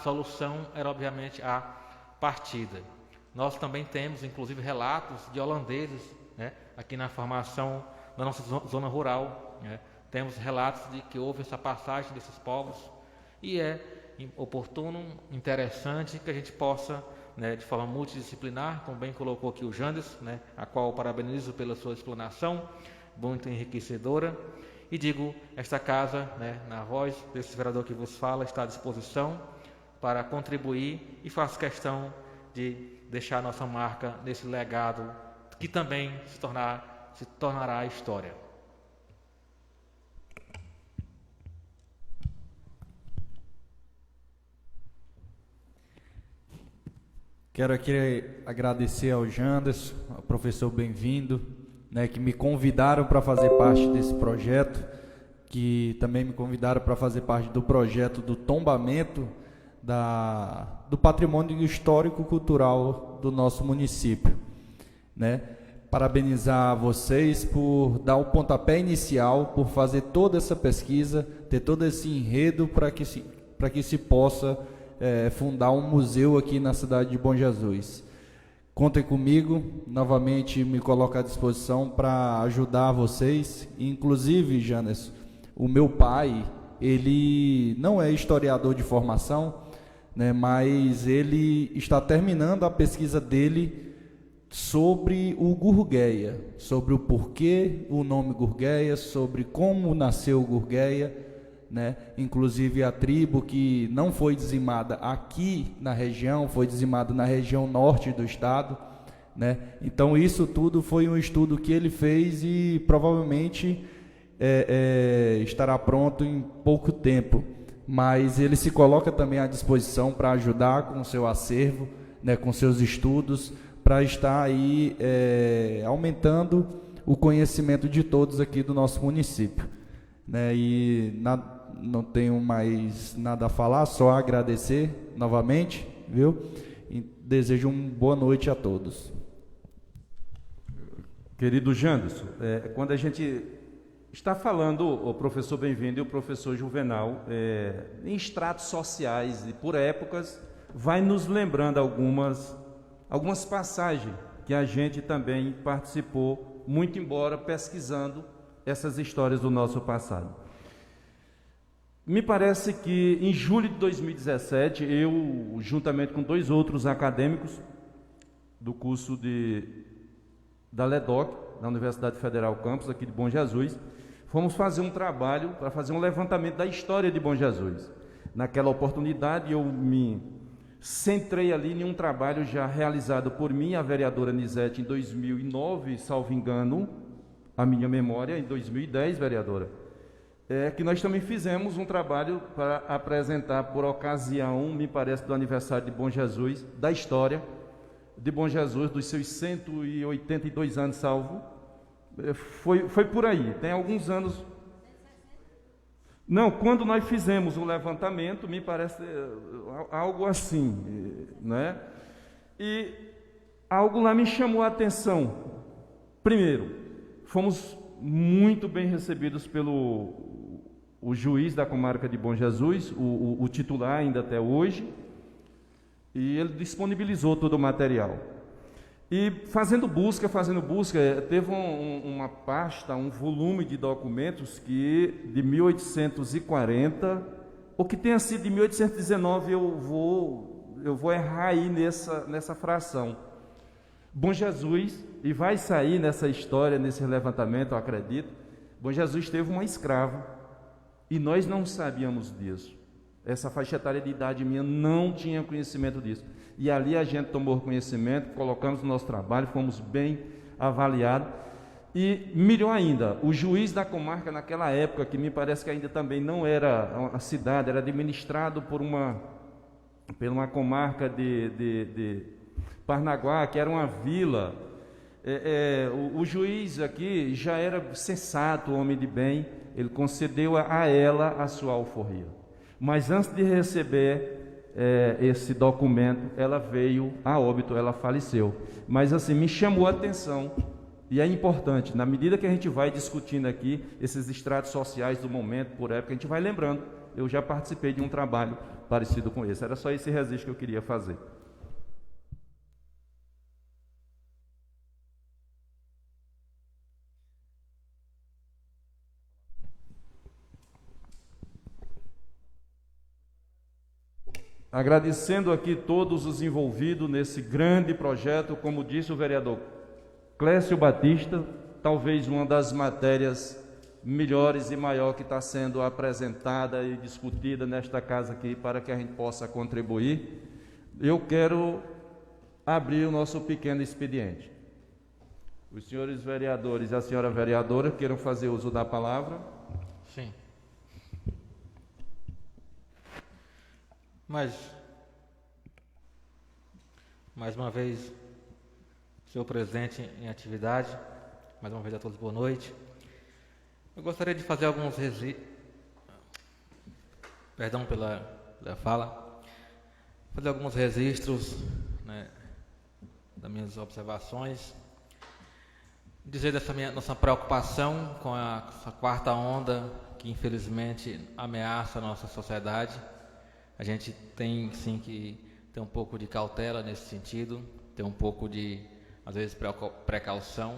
solução era, obviamente, a partida. Nós também temos, inclusive, relatos de holandeses, né? Aqui na formação da nossa zona rural, né? Temos relatos de que houve essa passagem desses povos e é oportuno, interessante que a gente possa, né, de forma multidisciplinar, como bem colocou aqui o Jandes, né, a qual eu parabenizo pela sua explanação, muito enriquecedora, e digo, esta casa, né, na voz desse vereador que vos fala, está à disposição para contribuir e faço questão de deixar nossa marca nesse legado que também se tornará história. Quero aqui agradecer ao Janderson, ao professor Bem-vindo, né, que me convidaram para fazer parte desse projeto, que também me convidaram para fazer parte do projeto do tombamento do patrimônio histórico-cultural do nosso município, né? Parabenizar vocês por dar o pontapé inicial, por fazer toda essa pesquisa, ter todo esse enredo para que se possa fundar um museu aqui na cidade de Bom Jesus. Contem comigo, novamente me coloco à disposição para ajudar vocês. Inclusive, Janderson, o meu pai, ele não é historiador de formação, né, mas ele está terminando a pesquisa dele sobre o Gurgueia, sobre o porquê o nome Gurgueia, sobre como nasceu o Gurgueia, né? Inclusive a tribo que não foi dizimada aqui na região, foi dizimada na região norte do estado, né? Então isso tudo foi um estudo que ele fez e provavelmente estará pronto em pouco tempo, mas ele se coloca também à disposição para ajudar com o seu acervo, né, com seus estudos, para estar aí aumentando o conhecimento de todos aqui do nosso município, né? E não tenho mais nada a falar, só agradecer novamente, viu? E desejo uma boa noite a todos. Querido Janderson, quando a gente está falando, o professor Bem-vindo e o professor Juvenal, em estratos sociais e por épocas, vai nos lembrando algumas passagens que a gente também participou, muito embora pesquisando essas histórias do nosso passado. Me parece que em julho de 2017, eu, juntamente com 2 outros acadêmicos do curso da LEDOC, da Universidade Federal Campus, aqui de Bom Jesus, fomos fazer um trabalho para fazer um levantamento da história de Bom Jesus. Naquela oportunidade, eu me centrei ali em um trabalho já realizado por mim, a vereadora Nizete, em 2009, salvo engano, a minha memória, em 2010, vereadora. Que nós também fizemos um trabalho para apresentar por ocasião, me parece, do aniversário de Bom Jesus, da história de Bom Jesus, dos seus 182 anos, salvo. Foi por aí, tem alguns anos. Não, quando nós fizemos o levantamento, me parece algo assim, né? E algo lá me chamou a atenção. Primeiro, fomos muito bem recebidos pelo o juiz da comarca de Bom Jesus, o titular ainda até hoje, e ele disponibilizou todo o material. E fazendo busca, teve uma pasta, um volume de documentos que de 1840, ou que tenha sido de 1819, eu vou errar aí nessa fração. Bom Jesus, e vai sair nessa história, nesse levantamento, eu acredito, Bom Jesus teve uma escrava, e nós não sabíamos disso. Essa faixa etária de idade minha não tinha conhecimento disso. E ali a gente tomou conhecimento, colocamos no nosso trabalho, fomos bem avaliados. E melhor ainda, o juiz da comarca naquela época, que me parece que ainda também não era a cidade, era administrado por uma comarca de Parnaguá, que era uma vila. O juiz aqui já era sensato, homem de bem, ele concedeu a ela a sua alforria. Mas antes de receber esse documento, ela veio a óbito, ela faleceu. Mas assim, me chamou a atenção, e é importante, na medida que a gente vai discutindo aqui, esses estratos sociais do momento, por época, a gente vai lembrando. Eu já participei de um trabalho parecido com esse, era só esse registro que eu queria fazer. Agradecendo aqui todos os envolvidos nesse grande projeto, como disse o vereador Clécio Batista, talvez uma das matérias melhores e maior que está sendo apresentada e discutida nesta casa aqui, para que a gente possa contribuir. Eu quero abrir o nosso pequeno expediente. Os senhores vereadores e a senhora vereadora queiram fazer uso da palavra? Sim. Mais uma vez, senhor presidente em atividade, mais uma vez a todos boa noite. Eu gostaria de fazer alguns perdão pela fala, fazer alguns registros, né, das minhas observações, dizer dessa nossa preocupação com essa quarta onda que infelizmente ameaça a nossa sociedade. A gente tem sim que ter um pouco de cautela nesse sentido, ter um pouco de, às vezes, precaução.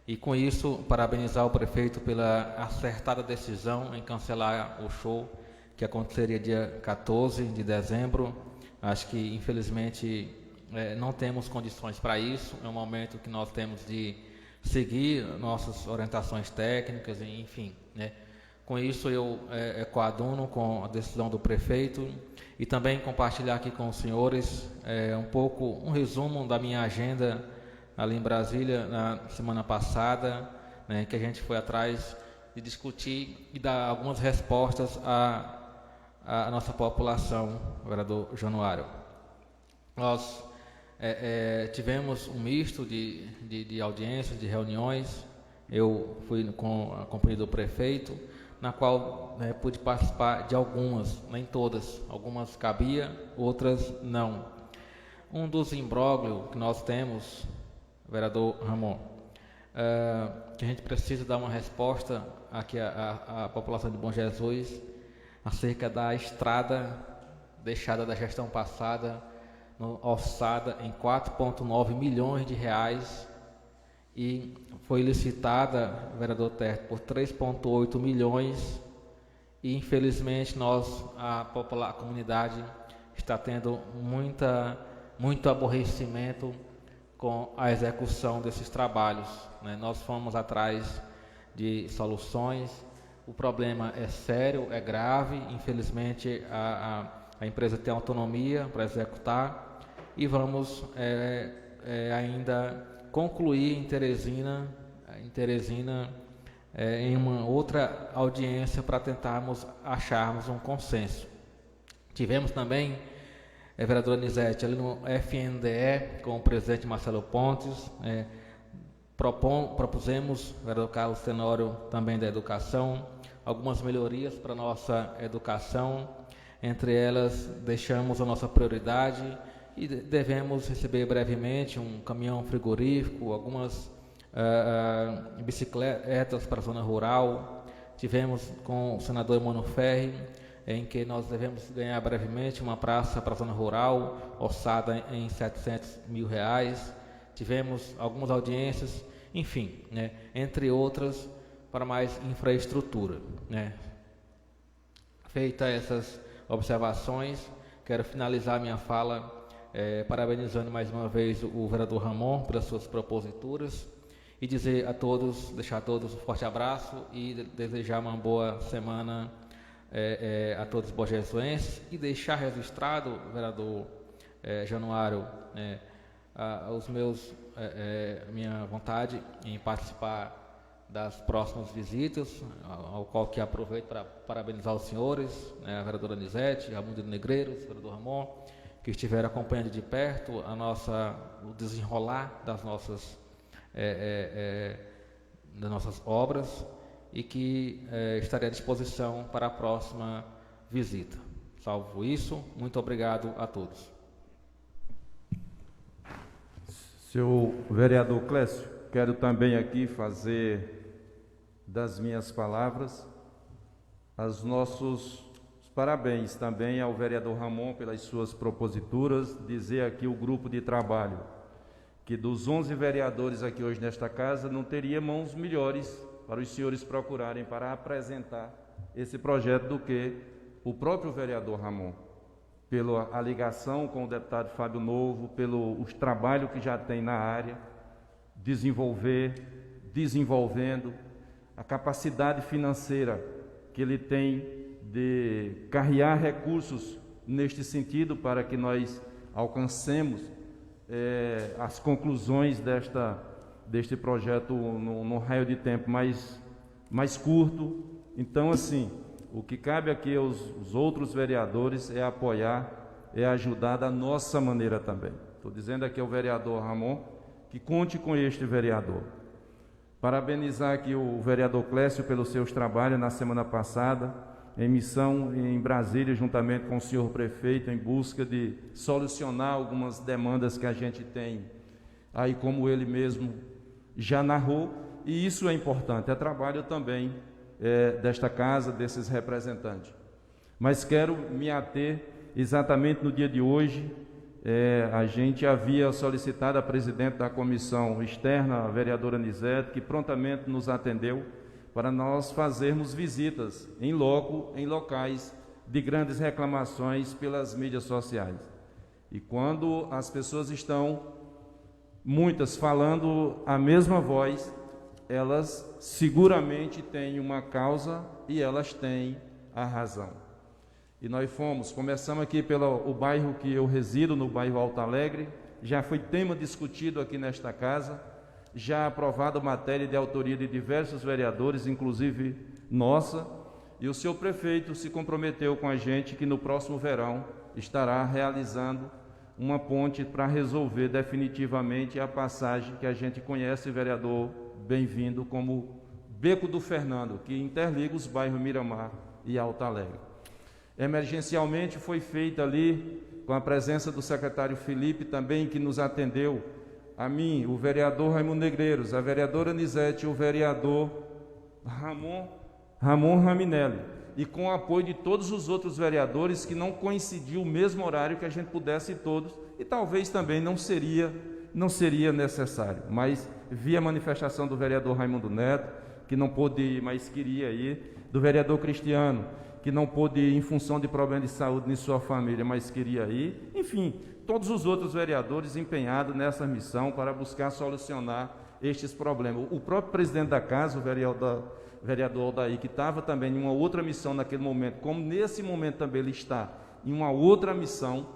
E com isso, parabenizar o prefeito pela acertada decisão em cancelar o show que aconteceria dia 14 de dezembro. Acho que, infelizmente, não temos condições para isso. É um momento que nós temos de seguir nossas orientações técnicas, enfim, né? Com isso, eu coaduno com a decisão do prefeito e também compartilhar aqui com os senhores um resumo da minha agenda ali em Brasília na semana passada, né, que a gente foi atrás de discutir e dar algumas respostas à nossa população, vereador Januário. Nós tivemos um misto de audiências, de reuniões. Eu fui com a companhia do prefeito, na qual pude participar de algumas, nem todas. Algumas cabia, outras não. Um dos imbróglios que nós temos, vereador Ramon, que a gente precisa dar uma resposta aqui à população de Bom Jesus acerca da estrada deixada da gestão passada, orçada em 4,9 milhões de reais, e foi licitada, vereador Terto, por 3,8 milhões, e infelizmente a comunidade está tendo muito aborrecimento com a execução desses trabalhos, né? Nós fomos atrás de soluções, o problema é sério, é grave, infelizmente a empresa tem autonomia para executar, e vamos ainda concluir em Teresina, em uma outra audiência para tentarmos acharmos um consenso. Tivemos também, vereadora Nizete, ali no FNDE, com o presidente Marcelo Pontes, propusemos, vereador Carlos Tenório, também da educação, algumas melhorias para a nossa educação. Entre elas, deixamos a nossa prioridade e devemos receber brevemente um caminhão frigorífico, algumas bicicletas para a zona rural. Tivemos com o senador Emmanuel Ferri, em que nós devemos ganhar brevemente uma praça para a zona rural, orçada em R$700 mil. Tivemos algumas audiências, enfim, né, entre outras, para mais infraestrutura, né. Feitas essas observações, quero finalizar minha fala parabenizando mais uma vez o vereador Ramon pelas suas proposituras e dizer a todos, deixar a todos um forte abraço e desejar uma boa semana a todos os bojesuenses, e deixar registrado, vereador Januário, minha vontade em participar das próximas visitas, ao qual que aproveito para parabenizar os senhores, né, a vereadora Nizete, Raimundo Negreiros, o vereador Ramon, que estiveram acompanhando de perto o desenrolar das nossas obras e que estarei à disposição para a próxima visita. Salvo isso, muito obrigado a todos. Senhor vereador Clécio, quero também aqui fazer das minhas palavras os nossos parabéns também ao vereador Ramon pelas suas proposituras, dizer aqui o grupo de trabalho que dos 11 vereadores aqui hoje nesta casa não teria mãos melhores para os senhores procurarem para apresentar esse projeto do que o próprio vereador Ramon, pela ligação com o deputado Fábio Novo, pelo trabalho que já tem na área, desenvolvendo, a capacidade financeira que ele tem de carregar recursos neste sentido para que nós alcancemos as conclusões deste projeto no raio de tempo mais curto. Então, assim, o que cabe aqui aos outros vereadores é apoiar, é ajudar da nossa maneira também. Estou dizendo aqui ao vereador Ramon que conte com este vereador. Parabenizar aqui o vereador Clécio pelos seus trabalhos na semana passada, em missão em Brasília, juntamente com o senhor prefeito, em busca de solucionar algumas demandas que a gente tem aí, como ele mesmo já narrou, e isso é importante, é trabalho também desta casa, desses representantes. Mas quero me ater exatamente no dia de hoje. A gente havia solicitado a presidente da comissão externa, a vereadora Nizete, que prontamente nos atendeu para nós fazermos visitas em loco, em locais de grandes reclamações pelas mídias sociais. E quando as pessoas estão, muitas, falando a mesma voz, elas seguramente têm uma causa e elas têm a razão. E nós começamos aqui pelo bairro que eu resido, no bairro Alto Alegre, já foi tema discutido aqui nesta casa, já aprovado matéria de autoria de diversos vereadores, inclusive nossa, e o senhor prefeito se comprometeu com a gente que no próximo verão estará realizando uma ponte para resolver definitivamente a passagem que a gente conhece, vereador, bem-vindo, como Beco do Fernando, que interliga os bairros Miramar e Alto Alegre. Emergencialmente foi feita ali, com a presença do secretário Felipe também, que nos atendeu, a mim, o vereador Raimundo Negreiros, a vereadora Nizete e o vereador Ramon Raminelli, e com o apoio de todos os outros vereadores, que não coincidiu o mesmo horário que a gente pudesse ir todos, e talvez também não seria necessário, mas vi a manifestação do vereador Raimundo Neto, que não pôde ir, mas queria ir, do vereador Cristiano, que não pôde ir em função de problemas de saúde em sua família, mas queria ir. Enfim, todos os outros vereadores empenhados nessa missão para buscar solucionar estes problemas. O próprio presidente da casa, o vereador Aldair, que estava também em uma outra missão naquele momento, como nesse momento também ele está em uma outra missão,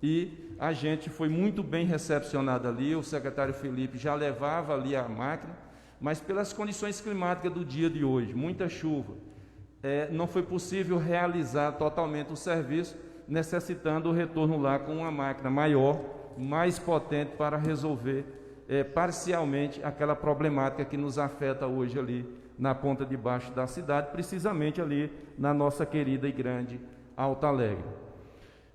e a gente foi muito bem recepcionado ali. O secretário Felipe já levava ali a máquina, mas pelas condições climáticas do dia de hoje, muita chuva, não foi possível realizar totalmente o serviço, necessitando o retorno lá com uma máquina maior, mais potente, para resolver parcialmente aquela problemática que nos afeta hoje ali na ponta de baixo da cidade, precisamente ali na nossa querida e grande Alto Alegre.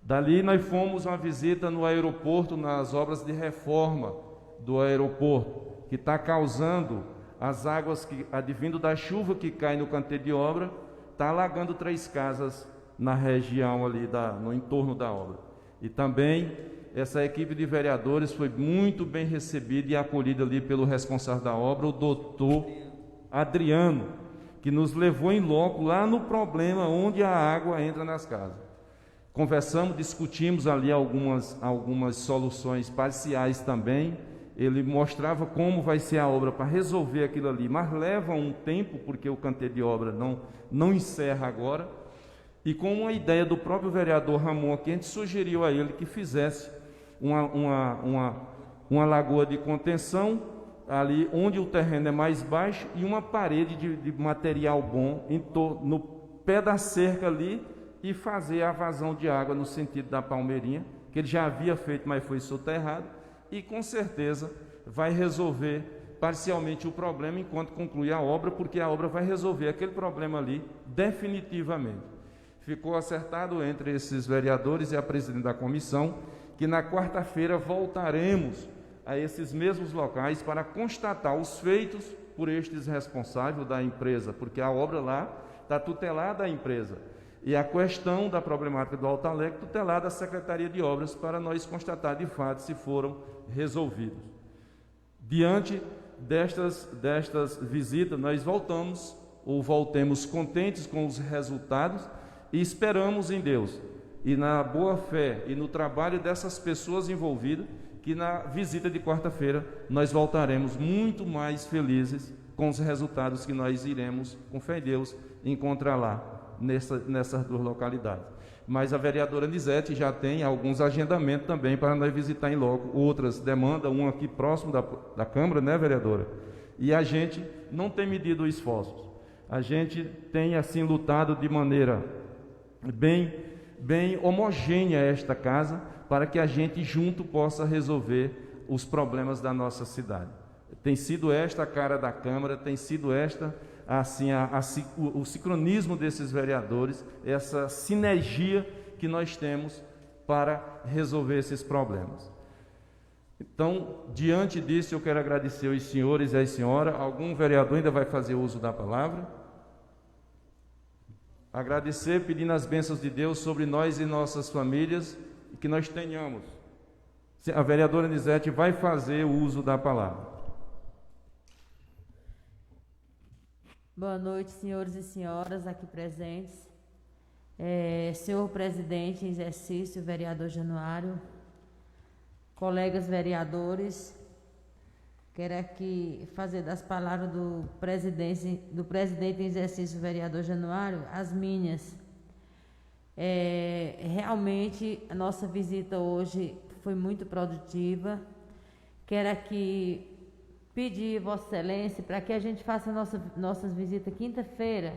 Dali nós fomos uma visita no aeroporto, nas obras de reforma do aeroporto, que está causando as águas que, advindo da chuva que cai no canteiro de obra, está alagando 3 casas na região ali, no entorno da obra. E também essa equipe de vereadores foi muito bem recebida e acolhida ali pelo responsável da obra, o doutor Adriano, que nos levou em loco lá no problema onde a água entra nas casas. Conversamos, discutimos ali algumas soluções parciais também. Ele mostrava como vai ser a obra para resolver aquilo ali, mas leva um tempo, porque o canteiro de obra não encerra agora. E com uma ideia do próprio vereador Ramon, que a gente sugeriu a ele que fizesse uma lagoa de contenção ali onde o terreno é mais baixo e uma parede de material bom no pé da cerca ali e fazer a vazão de água no sentido da palmeirinha, que ele já havia feito, mas foi soterrado, e com certeza vai resolver parcialmente o problema enquanto conclui a obra, porque a obra vai resolver aquele problema ali definitivamente. Ficou acertado entre esses vereadores e a presidente da comissão que na quarta-feira voltaremos a esses mesmos locais para constatar os feitos por estes responsáveis da empresa, porque a obra lá está tutelada à empresa, e a questão da problemática do Alto Alegre tutelada à Secretaria de Obras, para nós constatar de fato se foram resolvidos. Diante destas visitas, nós voltemos contentes com os resultados e esperamos em Deus e na boa fé e no trabalho dessas pessoas envolvidas, que na visita de quarta-feira nós voltaremos muito mais felizes com os resultados que nós iremos, com fé em Deus, encontrar lá nessas duas localidades. Mas a vereadora Nizete já tem alguns agendamentos também para nós visitar em loco, outras demandas, um aqui próximo da Câmara, né, vereadora? E a gente não tem medido esforços, a gente tem assim lutado de maneira bem homogênea esta casa, para que a gente junto possa resolver os problemas da nossa cidade. Tem sido esta a cara da Câmara, tem sido esta assim o sincronismo desses vereadores, essa sinergia que nós temos para resolver esses problemas. Então, diante disso, eu quero agradecer os senhores e as senhoras. Algum vereador ainda vai fazer uso da palavra? Agradecer, pedindo as bênçãos de Deus sobre nós e nossas famílias, e que nós tenhamos. A vereadora Nizete vai fazer o uso da palavra. Boa noite, senhores e senhoras aqui presentes. Senhor presidente em exercício, vereador Januário, colegas vereadores, quero aqui fazer das palavras do presidente em exercício, vereador Januário, as minhas. Realmente a nossa visita hoje foi muito produtiva. Quero aqui pedir Vossa Excelência para que a gente faça nossas visitas quinta-feira,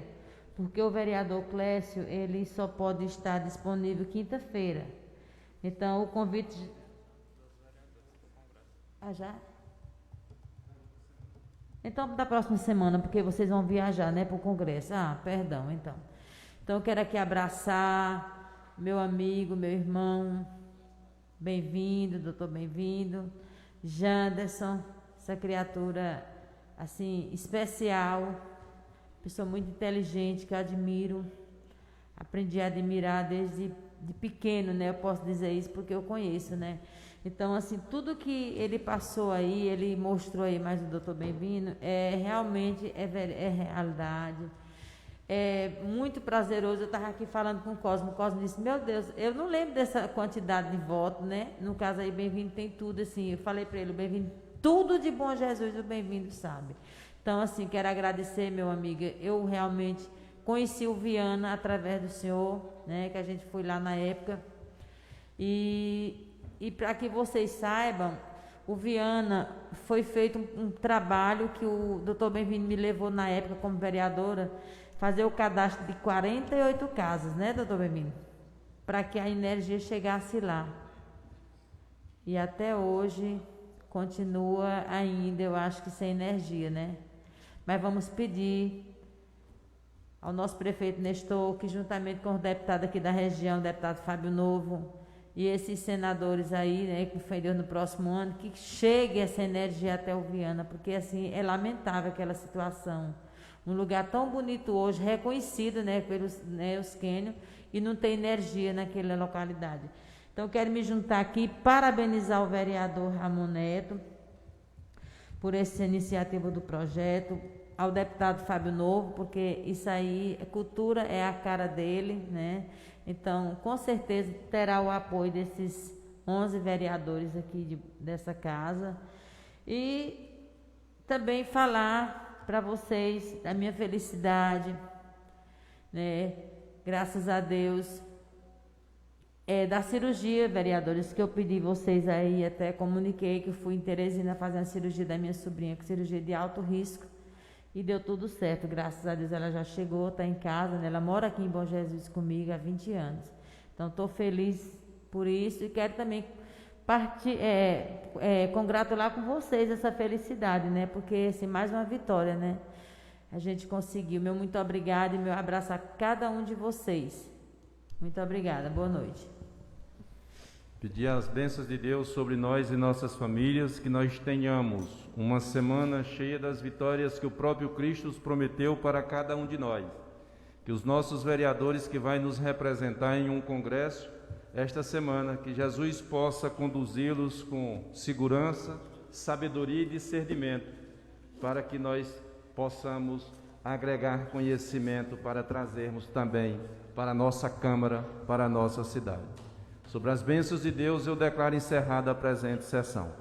porque o vereador Clécio, ele só pode estar disponível quinta-feira. Então o convite... já? Então da próxima semana, porque vocês vão viajar, né, para o congresso. Perdão, então. Então eu quero aqui abraçar meu amigo, meu irmão, bem-vindo, doutor, bem-vindo, Janderson, essa criatura, assim, especial, pessoa muito inteligente, que eu admiro, aprendi a admirar desde pequeno, né, eu posso dizer isso porque eu conheço, né. Então, assim, tudo que ele passou aí, ele mostrou aí, mais o doutor bem-vindo, realmente é realidade. É muito prazeroso. Eu estava aqui falando com o Cosmo disse, meu Deus, eu não lembro dessa quantidade de votos, né? No caso aí, bem-vindo tem tudo, assim, eu falei para ele, o bem-vindo, tudo de bom Jesus, o bem-vindo sabe. Então, assim, quero agradecer, meu amigo, eu realmente conheci o Viana através do senhor, né? Que a gente foi lá na época, e para que vocês saibam, o Viana foi feito um trabalho que o doutor Bem-vindo me levou na época como vereadora, fazer o cadastro de 48 casas, né, doutor Bem-vindo? Para que a energia chegasse lá. E até hoje continua ainda, eu acho que sem energia, né? Mas vamos pedir ao nosso prefeito Nestor, que juntamente com os deputados aqui da região, o deputado Fábio Novo, e esses senadores aí, né, com fé em Deus no próximo ano, que chegue essa energia até o Viana, porque assim, é lamentável aquela situação. Um lugar tão bonito hoje, reconhecido, né, pelos Euskênio, e não tem energia naquela localidade. Então, quero me juntar aqui, parabenizar o vereador Ramon Neto por essa iniciativa do projeto, ao deputado Fábio Novo, porque isso aí, cultura é a cara dele, né? Então, com certeza, terá o apoio desses 11 vereadores aqui dessa casa. E também falar para vocês da minha felicidade, né? Graças a Deus, da cirurgia, vereadores, que eu pedi vocês aí, até comuniquei que eu fui em Teresina fazer a cirurgia da minha sobrinha, que cirurgia de alto risco, e deu tudo certo, graças a Deus ela já chegou, está em casa, né? Ela mora aqui em Bom Jesus comigo há 20 anos. Então estou feliz por isso e quero também congratular com vocês essa felicidade, né? Porque assim, mais uma vitória, né? A gente conseguiu. Meu muito obrigado e meu abraço a cada um de vocês. Muito obrigada. Boa noite. Pedir as bênçãos de Deus sobre nós e nossas famílias, que nós tenhamos uma semana cheia das vitórias que o próprio Cristo nos prometeu para cada um de nós. Que os nossos vereadores que vai nos representar em um congresso esta semana, que Jesus possa conduzi-los com segurança, sabedoria e discernimento, para que nós possamos agregar conhecimento para trazermos também para a nossa Câmara, para a nossa cidade. Sobre as bênçãos de Deus, eu declaro encerrada a presente sessão.